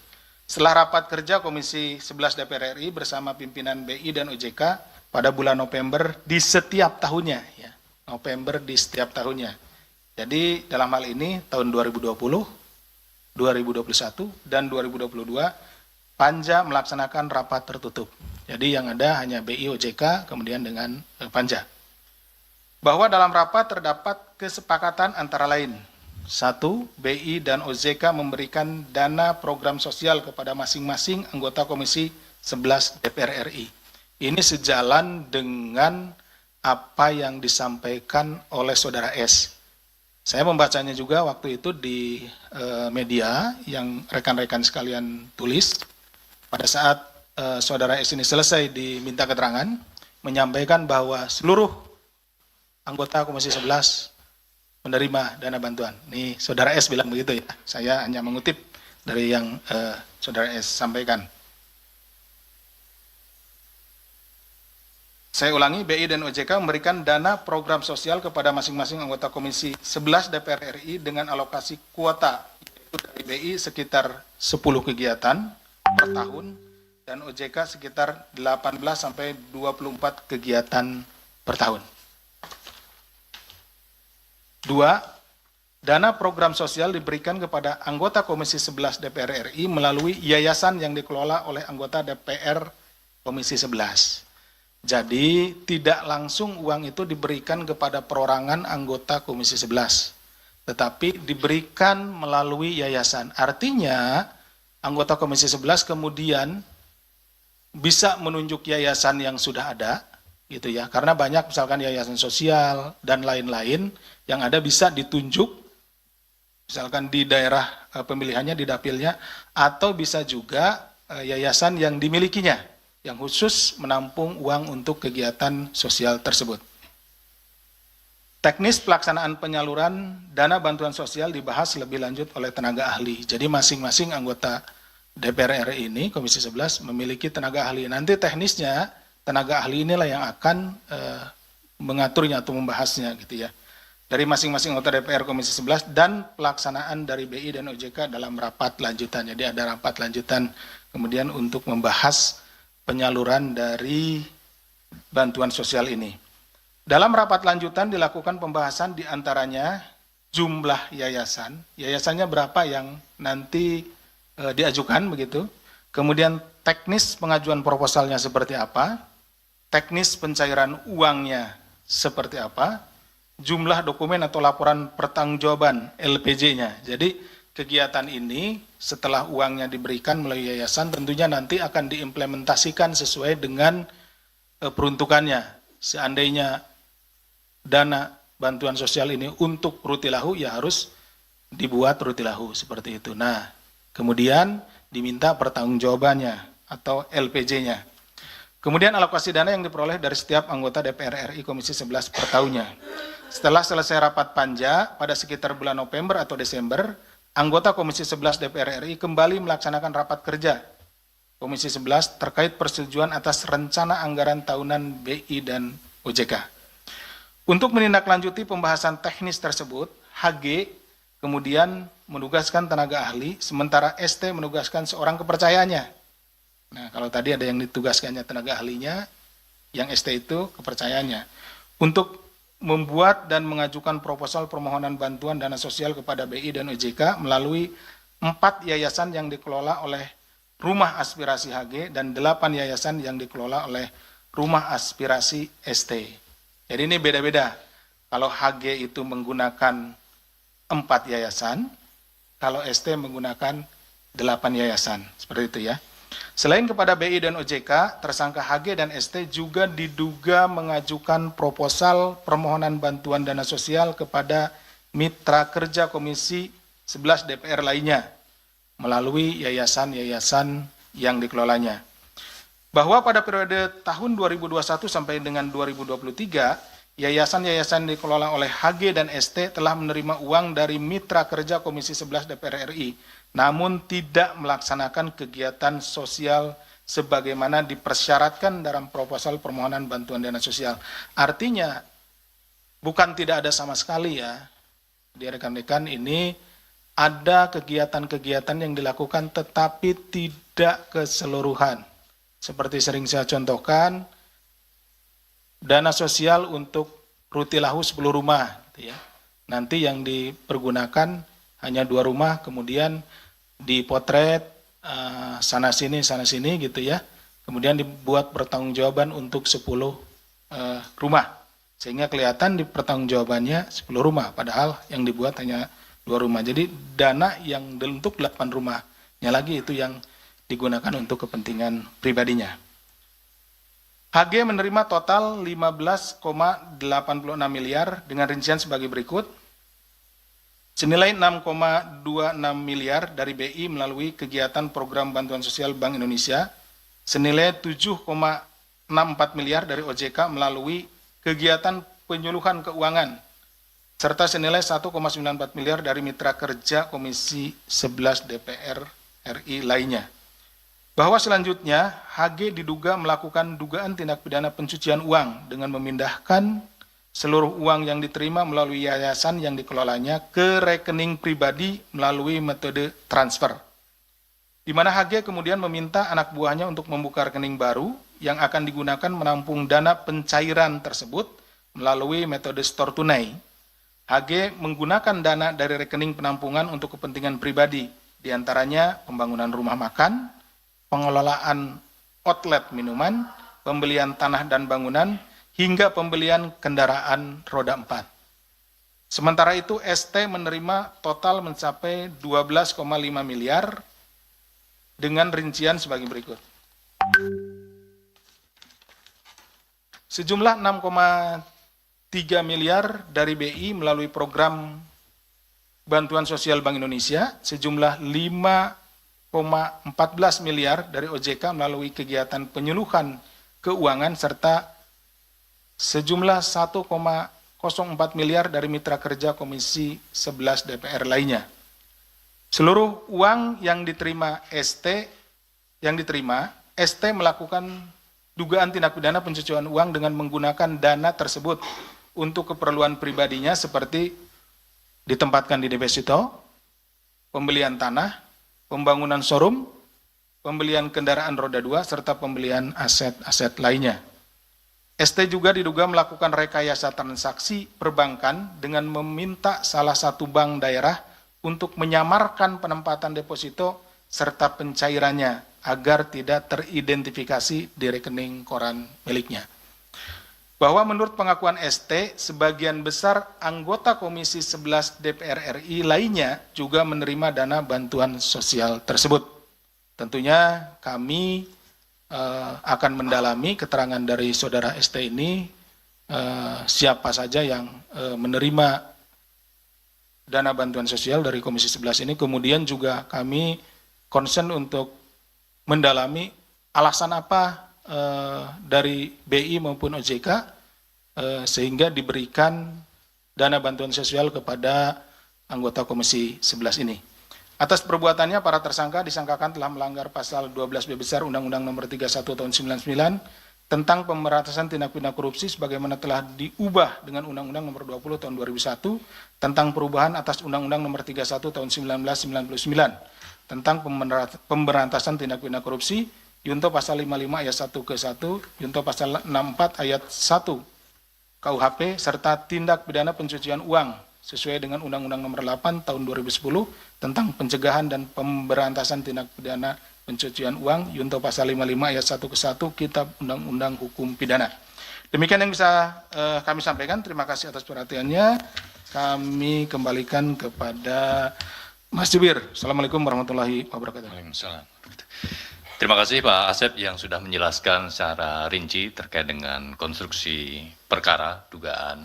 Setelah rapat kerja Komisi 11 DPR RI bersama pimpinan BI dan OJK pada bulan November di setiap tahunnya, ya, November di setiap tahunnya. Jadi dalam hal ini tahun 2020, 2021, dan 2022 Panja melaksanakan rapat tertutup. Jadi yang ada hanya BI OJK kemudian dengan Panja. Bahwa dalam rapat terdapat kesepakatan antara lain. 1. BI dan OJK memberikan dana program sosial kepada masing-masing anggota Komisi 11 DPR RI. Ini sejalan dengan apa yang disampaikan oleh Saudara S. Saya membacanya juga waktu itu di media yang rekan-rekan sekalian tulis. Pada saat Saudara S ini selesai diminta keterangan, menyampaikan bahwa seluruh anggota Komisi 11 menerima dana bantuan. Nih Saudara S bilang begitu ya. Saya hanya mengutip dari yang Saudara S sampaikan. Saya ulangi, BI dan OJK memberikan dana program sosial kepada masing-masing anggota Komisi 11 DPR RI dengan alokasi kuota, yaitu dari BI sekitar 10 kegiatan per tahun dan OJK sekitar 18 sampai 24 kegiatan per tahun. 2. Dana program sosial diberikan kepada anggota Komisi 11 DPR RI melalui yayasan yang dikelola oleh anggota DPR Komisi 11. Jadi tidak langsung uang itu diberikan kepada perorangan anggota Komisi 11, tetapi diberikan melalui yayasan. Artinya, anggota Komisi 11 kemudian bisa menunjuk yayasan yang sudah ada, gitu ya. Karena banyak misalkan yayasan sosial dan lain-lain yang ada bisa ditunjuk, misalkan di daerah pemilihannya, di dapilnya, atau bisa juga yayasan yang dimilikinya, yang khusus menampung uang untuk kegiatan sosial tersebut. Teknis pelaksanaan penyaluran dana bantuan sosial dibahas lebih lanjut oleh tenaga ahli. Jadi masing-masing anggota DPR RI ini, Komisi 11, memiliki tenaga ahli. Nanti teknisnya, tenaga ahli inilah yang akan mengaturnya atau membahasnya gitu ya. Dari masing-masing anggota DPR Komisi 11 dan pelaksanaan dari BI dan OJK dalam rapat lanjutan. Jadi ada rapat lanjutan kemudian untuk membahas penyaluran dari bantuan sosial ini. Dalam rapat lanjutan dilakukan pembahasan diantaranya jumlah yayasan, yayasannya berapa yang nanti diajukan begitu, kemudian teknis pengajuan proposalnya seperti apa, teknis pencairan uangnya seperti apa, jumlah dokumen atau laporan pertanggungjawaban LPJ-nya. Jadi kegiatan ini setelah uangnya diberikan melalui yayasan tentunya nanti akan diimplementasikan sesuai dengan peruntukannya. Seandainya dana bantuan sosial ini untuk rutilahu, ya harus dibuat rutilahu seperti itu. Nah, kemudian diminta pertanggungjawabannya atau LPJ-nya. Kemudian alokasi dana yang diperoleh dari setiap anggota DPR RI Komisi 11 per tahunnya. Setelah selesai rapat panja pada sekitar bulan November atau Desember, anggota Komisi 11 DPR RI kembali melaksanakan rapat kerja Komisi 11 terkait persetujuan atas rencana anggaran tahunan BI dan OJK. Untuk menindaklanjuti pembahasan teknis tersebut, HG kemudian menugaskan tenaga ahli, sementara ST menugaskan seorang kepercayaannya. Nah, kalau tadi ada yang ditugaskannya tenaga ahlinya, yang ST itu kepercayaannya. Untuk membuat dan mengajukan proposal permohonan bantuan dana sosial kepada BI dan OJK melalui 4 yayasan yang dikelola oleh Rumah Aspirasi HG dan 8 yayasan yang dikelola oleh Rumah Aspirasi ST. Jadi ini beda-beda. Kalau HG itu menggunakan 4 yayasan, kalau ST menggunakan 8 yayasan. Seperti itu ya. Selain kepada BI dan OJK, tersangka HG dan ST juga diduga mengajukan proposal permohonan bantuan dana sosial kepada mitra kerja Komisi 11 DPR lainnya melalui yayasan-yayasan yang dikelolanya. Bahwa pada periode tahun 2021 sampai dengan 2023, yayasan-yayasan dikelola oleh HG dan ST telah menerima uang dari mitra kerja Komisi 11 DPR RI, namun tidak melaksanakan kegiatan sosial sebagaimana dipersyaratkan dalam proposal permohonan bantuan dana sosial. Artinya, bukan tidak ada sama sekali ya, di rekan-rekan ini ada kegiatan-kegiatan yang dilakukan tetapi tidak keseluruhan. Seperti sering saya contohkan, dana sosial untuk rutilahu 10 rumah. Gitu ya. Nanti yang dipergunakan hanya 2 rumah, kemudian dipotret sana-sini gitu ya. Kemudian dibuat pertanggungjawaban untuk 10 rumah. Sehingga kelihatan di pertanggungjawabannya 10 rumah, padahal yang dibuat hanya 2 rumah. Jadi dana yang untuk 8 rumahnya lagi itu yang digunakan untuk kepentingan pribadinya. HG menerima total 15,86 miliar dengan rincian sebagai berikut. Senilai 6,26 miliar dari BI melalui kegiatan program bantuan sosial Bank Indonesia. Senilai 7,64 miliar dari OJK melalui kegiatan penyuluhan keuangan. Serta senilai 1,94 miliar dari mitra kerja Komisi 11 DPR RI lainnya. Bahwa selanjutnya HG diduga melakukan dugaan tindak pidana pencucian uang dengan memindahkan seluruh uang yang diterima melalui yayasan yang dikelolanya ke rekening pribadi melalui metode transfer. Di mana HG kemudian meminta anak buahnya untuk membuka rekening baru yang akan digunakan menampung dana pencairan tersebut melalui metode store tunai. HG menggunakan dana dari rekening penampungan untuk kepentingan pribadi, diantaranya pembangunan rumah makan, pengelolaan outlet minuman, pembelian tanah dan bangunan, hingga pembelian kendaraan roda 4. Sementara itu ST menerima total mencapai 12,5 miliar dengan rincian sebagai berikut. Sejumlah 6,3 miliar dari BI melalui program Bantuan Sosial Bank Indonesia, sejumlah 5,14 miliar dari OJK melalui kegiatan penyuluhan keuangan, serta sejumlah 1,04 miliar dari mitra kerja Komisi 11 DPR lainnya. Seluruh uang yang diterima ST melakukan dugaan tindak pidana pencucian uang dengan menggunakan dana tersebut untuk keperluan pribadinya seperti ditempatkan di deposito, pembelian tanah, pembangunan showroom, pembelian kendaraan roda 2, serta pembelian aset-aset lainnya. ST juga diduga melakukan rekayasa transaksi perbankan dengan meminta salah satu bank daerah untuk menyamarkan penempatan deposito serta pencairannya agar tidak teridentifikasi di rekening koran miliknya. Bahwa menurut pengakuan ST, sebagian besar anggota Komisi 11 DPR RI lainnya juga menerima dana bantuan sosial tersebut. Tentunya kami akan mendalami keterangan dari saudara ST ini, siapa saja yang menerima dana bantuan sosial dari Komisi 11 ini. Kemudian juga kami concern untuk mendalami alasan apa dari BI maupun OJK sehingga diberikan dana bantuan sosial kepada anggota Komisi 11 ini. Atas perbuatannya, para tersangka disangkakan telah melanggar pasal 12B besar Undang-Undang Nomor 31 Tahun 99 tentang pemberantasan tindak pidana korupsi sebagaimana telah diubah dengan Undang-Undang Nomor 20 Tahun 2001 tentang perubahan atas Undang-Undang Nomor 31 Tahun 1999 tentang pemberantasan tindak pidana korupsi, Junto pasal 55 ayat 1 ke 1, Junto pasal 64 ayat 1 KUHP, serta tindak pidana pencucian uang sesuai dengan Undang-Undang Nomor 8 Tahun 2010 tentang pencegahan dan pemberantasan tindak pidana pencucian uang, Junto pasal 55 ayat 1 ke 1 Kitab Undang-Undang Hukum Pidana. Demikian yang bisa kami sampaikan. Terima kasih atas perhatiannya. Kami kembalikan kepada Mas Jubir. Assalamualaikum warahmatullahi wabarakatuh. Waalaikumsalam. Terima kasih Pak Asep yang sudah menjelaskan secara rinci terkait dengan konstruksi perkara dugaan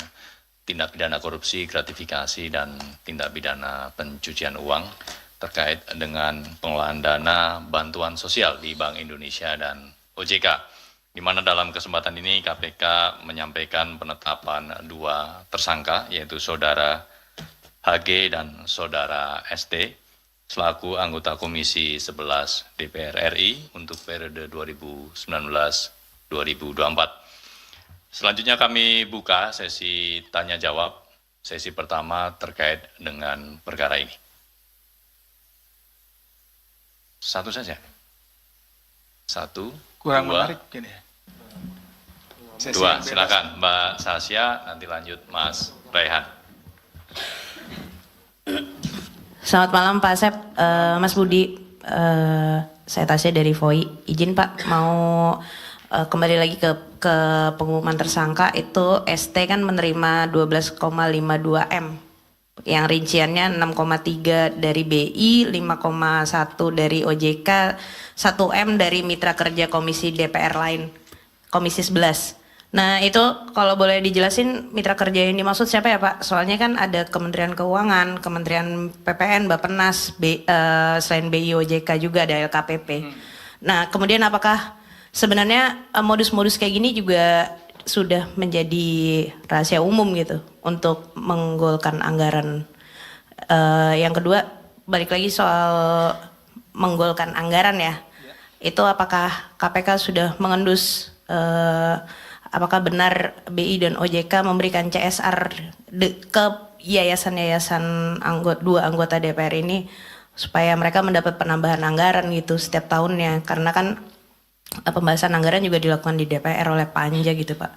tindak pidana korupsi, gratifikasi, dan tindak pidana pencucian uang terkait dengan pengelolaan dana bantuan sosial di Bank Indonesia dan OJK. Di mana dalam kesempatan ini KPK menyampaikan penetapan dua tersangka, yaitu Saudara HG dan Saudara ST, selaku anggota Komisi 11 DPR RI untuk periode 2019-2024. Selanjutnya kami buka sesi tanya jawab, sesi pertama terkait dengan perkara ini. Satu saja. Satu, Kurang dua, menarik gini ya. dua. Silakan Mbak Sasya, nanti lanjut Mas Rehan. Selamat malam Pak Asep, Mas Budi, saya Tasya dari VOI. Izin Pak, mau kembali lagi ke pengumuman tersangka. Itu ST kan menerima 12,52 M, yang rinciannya 6,3 dari BI, 5,1 dari OJK, 1 M dari mitra kerja Komisi DPR lain, Komisi 11. Nah itu kalau boleh dijelasin mitra kerja yang dimaksud siapa ya Pak? Soalnya kan ada Kementerian Keuangan, Kementerian PPN, Bappenas, selain BI OJK juga ada LKPP. Nah kemudian apakah sebenarnya modus-modus kayak gini juga sudah menjadi rahasia umum gitu untuk menggolkan anggaran? Yang kedua, balik lagi soal menggolkan anggaran ya. Itu apakah KPK sudah mengendus apakah benar BI dan OJK memberikan CSR ke yayasan-yayasan dua anggota DPR ini supaya mereka mendapat penambahan anggaran gitu setiap tahunnya, karena kan pembahasan anggaran juga dilakukan di DPR oleh Panja gitu Pak.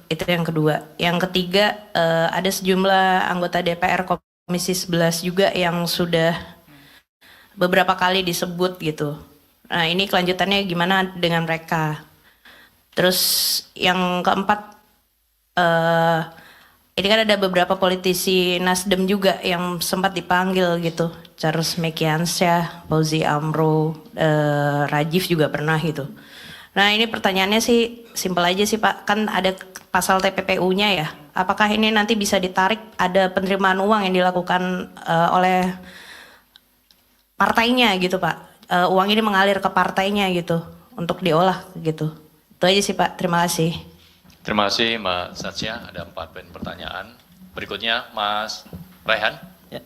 Itu yang kedua. Yang ketiga, ada sejumlah anggota DPR Komisi 11 juga yang sudah beberapa kali disebut gitu. Nah ini kelanjutannya gimana dengan mereka? Terus yang keempat, ini kan ada beberapa politisi Nasdem juga yang sempat dipanggil gitu. Charles Mekiansyah, Fauzi Amro, Rajiv juga pernah gitu. Nah ini pertanyaannya sih simpel aja sih Pak, kan ada pasal TPPU-nya ya. Apakah ini nanti bisa ditarik, ada penerimaan uang yang dilakukan oleh partainya gitu Pak? Uang ini mengalir ke partainya gitu untuk diolah gitu. Itu aja sih Pak, terima kasih. Terima kasih Mbak Satsia, ada 4 poin pertanyaan. Berikutnya Mas Rehan. Ya.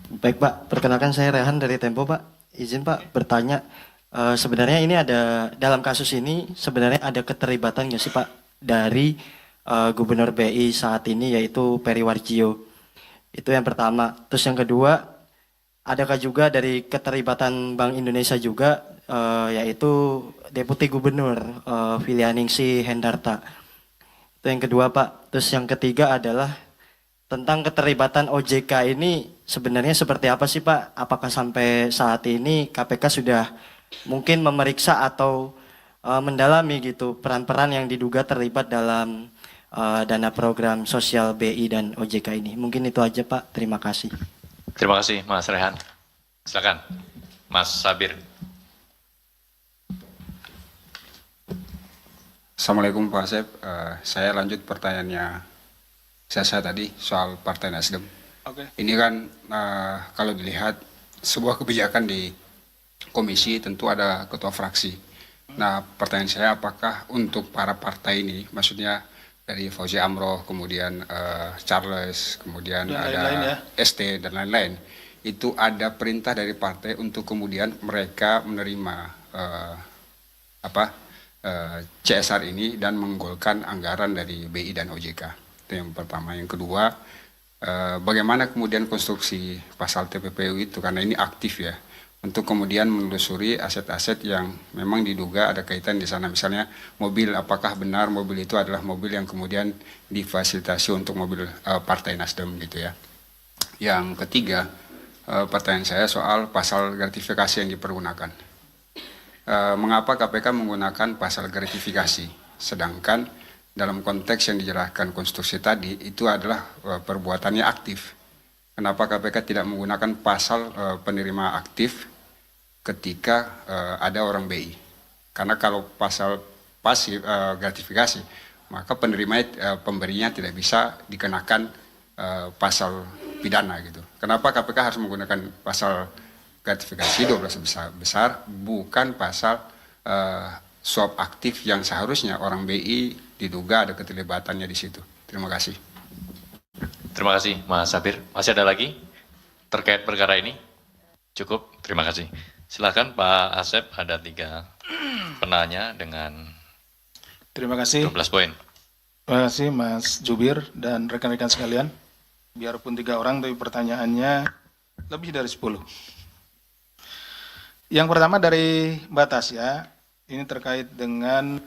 Baik Pak, perkenalkan saya Rehan dari Tempo Pak. Izin Pak bertanya, sebenarnya ini ada, dalam kasus ini sebenarnya ada keterlibatan nggak sih Pak dari Gubernur BI saat ini yaitu Peri Warjio? Itu yang pertama. Terus yang kedua, adakah juga dari keterlibatan Bank Indonesia juga yaitu Deputi Gubernur Filianingsi Hendarta? Itu yang kedua Pak. Terus yang ketiga adalah tentang keterlibatan OJK ini sebenarnya seperti apa sih Pak? Apakah sampai saat ini KPK sudah mungkin memeriksa atau mendalami gitu peran-peran yang diduga terlibat dalam dana program sosial BI dan OJK ini? Mungkin itu aja Pak. Terima kasih. Terima kasih Mas Rehan. Silakan Mas Sabir. Assalamualaikum Pak Asep. Saya lanjut pertanyaannya saya tadi soal Partai Nasdem. Oke. Ini kan kalau dilihat sebuah kebijakan di komisi tentu ada ketua fraksi. Nah pertanyaan saya apakah untuk para partai ini, maksudnya dari Fauzi Amro, kemudian Charles, kemudian Dan ada lain-lain ya. ST dan lain-lain, itu ada perintah dari partai untuk kemudian mereka menerima CSR ini dan menggolkan anggaran dari BI dan OJK. Itu yang pertama. Yang kedua, bagaimana kemudian konstruksi pasal TPPU itu, karena ini aktif ya, untuk kemudian menelusuri aset-aset yang memang diduga ada kaitan di sana. Misalnya mobil, apakah benar mobil itu adalah mobil yang kemudian difasilitasi untuk mobil Partai Nasdem gitu ya. Yang ketiga, pertanyaan saya soal pasal gratifikasi yang dipergunakan. Mengapa KPK menggunakan pasal gratifikasi, sedangkan dalam konteks yang dijelaskan konstruksi tadi itu adalah perbuatannya aktif. Kenapa KPK tidak menggunakan pasal penerima aktif ketika ada orang BI? Karena kalau pasal pasif gratifikasi, maka pemberinya tidak bisa dikenakan pasal pidana gitu. Kenapa KPK harus menggunakan pasal gratifikasi 12 besar, bukan pasal suap aktif yang seharusnya orang BI diduga ada keterlibatannya di situ. Terima kasih. Terima kasih Mas Sabir. Masih ada lagi terkait perkara ini? Cukup, terima kasih. Silakan Pak Asep, ada 3 penanya dengan Terima kasih. 12 poin. Terima kasih Mas Jubir dan rekan-rekan sekalian. Biarpun 3 orang, tapi pertanyaannya lebih dari 10. Yang pertama dari Mbak Tasya, ini terkait dengan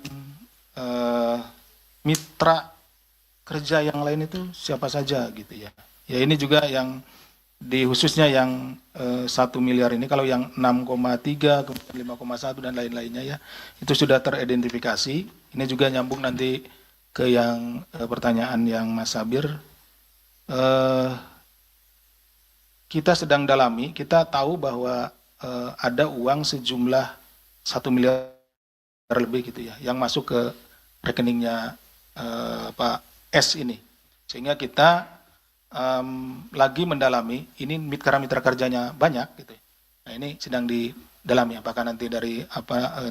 mitra kerja yang lain itu siapa saja gitu ya. Ya ini juga yang di khususnya yang 1 miliar ini, kalau yang 6,3, kemudian 5,1 dan lain-lainnya ya, itu sudah teridentifikasi. Ini juga nyambung nanti ke yang pertanyaan yang Mas Sabir. Kita sedang dalami, kita tahu bahwa ada uang sejumlah 1 miliar lebih gitu ya, yang masuk ke rekeningnya Pak S ini. Sehingga kita lagi mendalami, ini mitra kerjanya banyak gitu ya. Nah ini sedang didalami, apakah nanti dari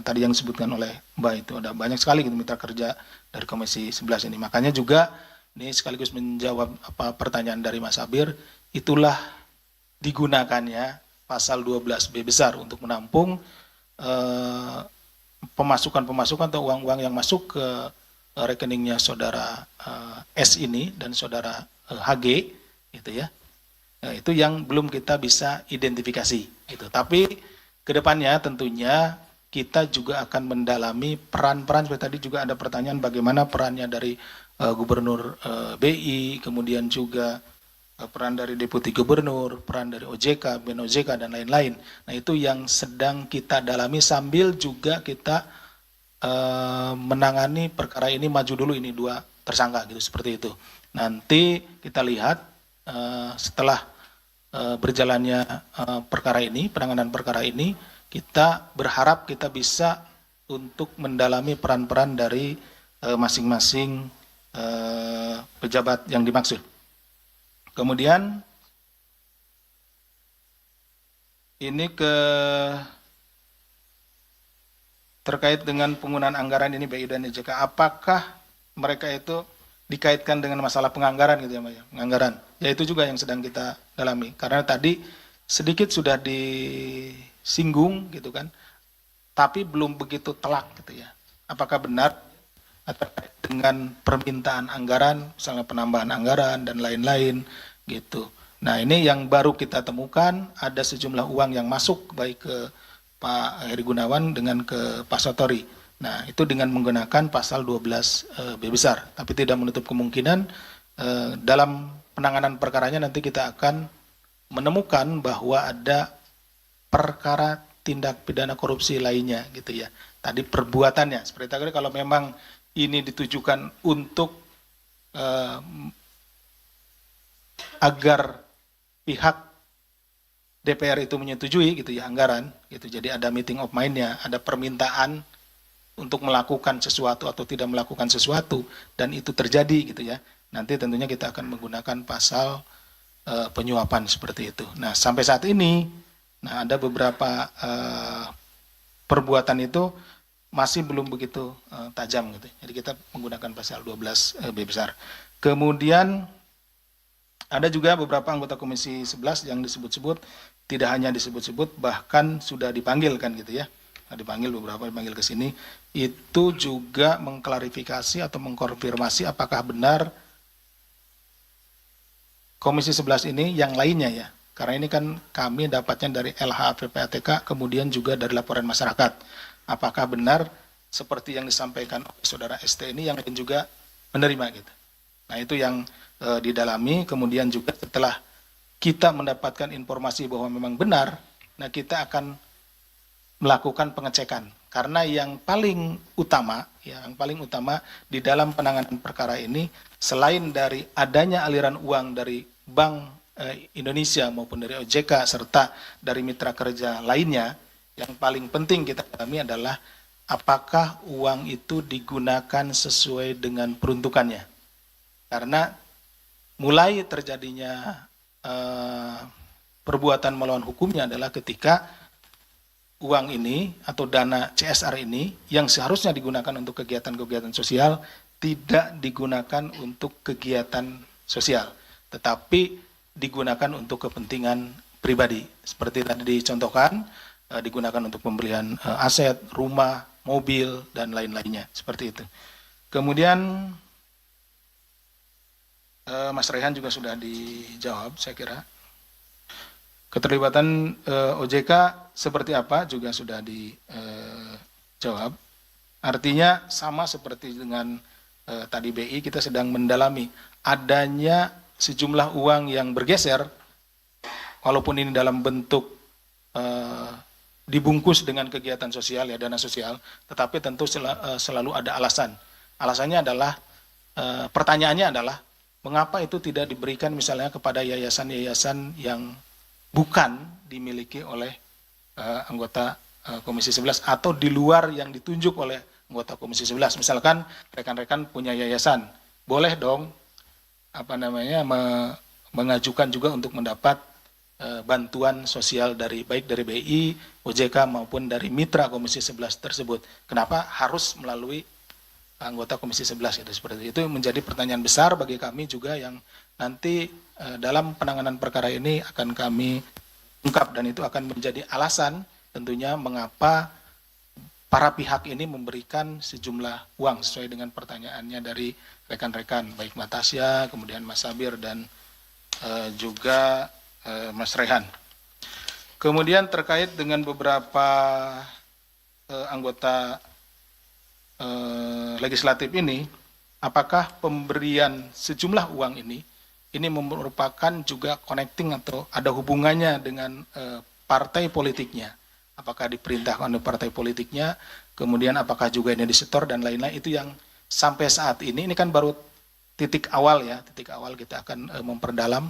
tadi yang disebutkan oleh Mbak itu ada banyak sekali gitu mitra kerja dari Komisi 11 ini. Makanya juga ini sekaligus menjawab pertanyaan dari Mas Sabir, itulah digunakannya pasal 12B besar untuk menampung pemasukan-pemasukan atau uang-uang yang masuk ke rekeningnya saudara S ini dan saudara HG gitu ya. Nah, itu yang belum kita bisa identifikasi gitu. Tapi kedepannya tentunya kita juga akan mendalami peran-peran, seperti tadi juga ada pertanyaan bagaimana perannya dari Gubernur BI, kemudian juga peran dari Deputi Gubernur, peran dari OJK, BEN OJK, dan lain-lain. Nah itu yang sedang kita dalami sambil juga kita menangani perkara ini maju dulu, ini 2 tersangka gitu, seperti itu. Nanti kita lihat setelah berjalannya perkara ini, penanganan perkara ini, kita berharap kita bisa untuk mendalami peran-peran dari masing-masing pejabat yang dimaksud. Kemudian ini terkait dengan penggunaan anggaran ini BI dan OJK, apakah mereka itu dikaitkan dengan masalah penganggaran gitu ya, Mbak ya? Penganggaran. Ya itu juga yang sedang kita dalami. Karena tadi sedikit sudah disinggung gitu kan, tapi belum begitu telak gitu ya. Apakah benar terkait dengan permintaan anggaran, misalnya penambahan anggaran dan lain-lain gitu. Nah ini yang baru kita temukan, ada sejumlah uang yang masuk baik ke Pak Heri Gunawan dengan ke Pak Sotori. Nah itu dengan menggunakan pasal 12 B besar, tapi tidak menutup kemungkinan dalam penanganan perkaranya nanti kita akan menemukan bahwa ada perkara tindak pidana korupsi lainnya gitu ya. Tadi perbuatannya, seperti tadi kalau memang ini ditujukan untuk agar pihak DPR itu menyetujui gitu ya anggaran gitu. Jadi ada meeting of mind-nya, ada permintaan untuk melakukan sesuatu atau tidak melakukan sesuatu dan itu terjadi gitu ya. Nanti tentunya kita akan menggunakan pasal penyuapan seperti itu. Nah, sampai saat ini ada beberapa perbuatan itu masih belum begitu tajam gitu. Jadi kita menggunakan pasal 12 B besar. Kemudian ada juga beberapa anggota Komisi 11 yang disebut-sebut, tidak hanya disebut-sebut, bahkan sudah dipanggil kan gitu ya. Dipanggil beberapa, dipanggil ke sini. Itu juga mengklarifikasi atau mengkonfirmasi apakah benar Komisi 11 ini yang lainnya ya. Karena ini kan kami dapatnya dari LHA PPATK, kemudian juga dari laporan masyarakat. Apakah benar seperti yang disampaikan oleh Saudara ST ini yang lain juga menerima gitu. Nah itu yang didalami, kemudian juga setelah kita mendapatkan informasi bahwa memang benar, nah kita akan melakukan pengecekan. Karena yang paling utama di dalam penanganan perkara ini, selain dari adanya aliran uang dari Bank Indonesia maupun dari OJK serta dari mitra kerja lainnya, yang paling penting kita dalami adalah apakah uang itu digunakan sesuai dengan peruntukannya. Karena mulai terjadinya perbuatan melawan hukumnya adalah ketika uang ini atau dana CSR ini yang seharusnya digunakan untuk kegiatan-kegiatan sosial tidak digunakan untuk kegiatan sosial, tetapi digunakan untuk kepentingan pribadi. Seperti tadi dicontohkan, digunakan untuk pembelian aset, rumah, mobil, dan lain-lainnya. Seperti itu. Kemudian Mas Rehan juga sudah dijawab, saya kira. Keterlibatan OJK seperti apa juga sudah dijawab. Artinya sama seperti dengan tadi BI, kita sedang mendalami adanya sejumlah uang yang bergeser, walaupun ini dalam bentuk dibungkus dengan kegiatan sosial, ya dana sosial, tetapi tentu selalu ada alasan. Alasannya adalah, pertanyaannya adalah, mengapa itu tidak diberikan misalnya kepada yayasan-yayasan yang bukan dimiliki oleh anggota Komisi 11 atau di luar yang ditunjuk oleh anggota Komisi 11. Misalkan rekan-rekan punya yayasan, boleh dong mengajukan juga untuk mendapat bantuan sosial baik dari BI, OJK maupun dari mitra Komisi 11 tersebut. Kenapa harus melalui anggota Komisi 11 itu seperti itu? Menjadi pertanyaan besar bagi kami juga yang nanti dalam penanganan perkara ini akan kami ungkap, dan itu akan menjadi alasan tentunya mengapa para pihak ini memberikan sejumlah uang sesuai dengan pertanyaannya dari rekan-rekan baik Mbak Tasya, kemudian Mas Sabir dan juga Mas Rehan. Kemudian terkait dengan beberapa anggota legislatif ini, apakah pemberian sejumlah uang ini merupakan juga connecting atau ada hubungannya dengan partai politiknya? Apakah diperintahkan oleh partai politiknya, kemudian apakah juga ini disetor dan lain-lain, itu yang sampai saat ini kan baru titik awal kita akan memperdalam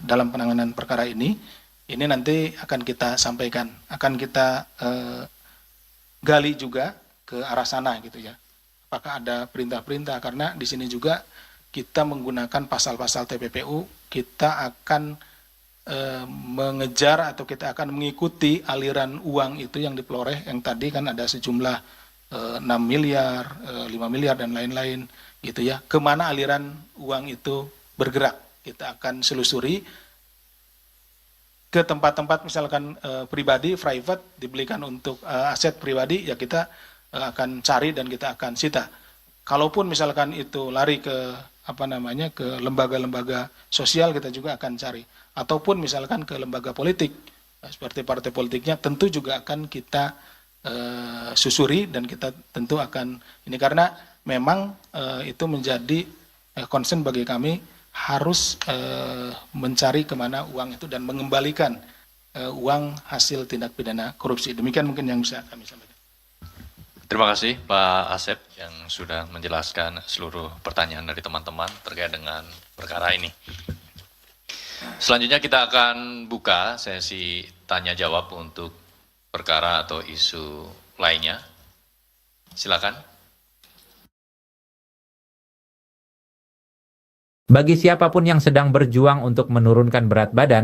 dalam penanganan perkara ini. Ini nanti akan kita sampaikan, akan kita gali juga ke arah sana gitu ya. Apakah ada perintah-perintah, karena di sini juga kita menggunakan pasal-pasal TPPU, kita akan mengejar atau kita akan mengikuti aliran uang itu yang diperoleh, yang tadi kan ada sejumlah 6 miliar, 5 miliar dan lain-lain gitu ya. Kemana aliran uang itu bergerak, kita akan selusuri ke tempat-tempat misalkan pribadi, private, dibelikan untuk aset pribadi, ya kita akan cari dan kita akan sita. Kalaupun misalkan itu lari ke ke lembaga-lembaga sosial, kita juga akan cari. Ataupun misalkan ke lembaga politik, seperti partai politiknya, tentu juga akan kita susuri dan kita tentu akan ini, karena memang itu menjadi concern bagi kami, harus mencari kemana uang itu dan mengembalikan uang hasil tindak pidana korupsi. Demikian mungkin yang bisa kami sampaikan. Terima kasih Pak Asep yang sudah menjelaskan seluruh pertanyaan dari teman-teman terkait dengan perkara ini. Selanjutnya kita akan buka sesi tanya jawab untuk perkara atau isu lainnya. Silakan. Bagi siapapun yang sedang berjuang untuk menurunkan berat badan,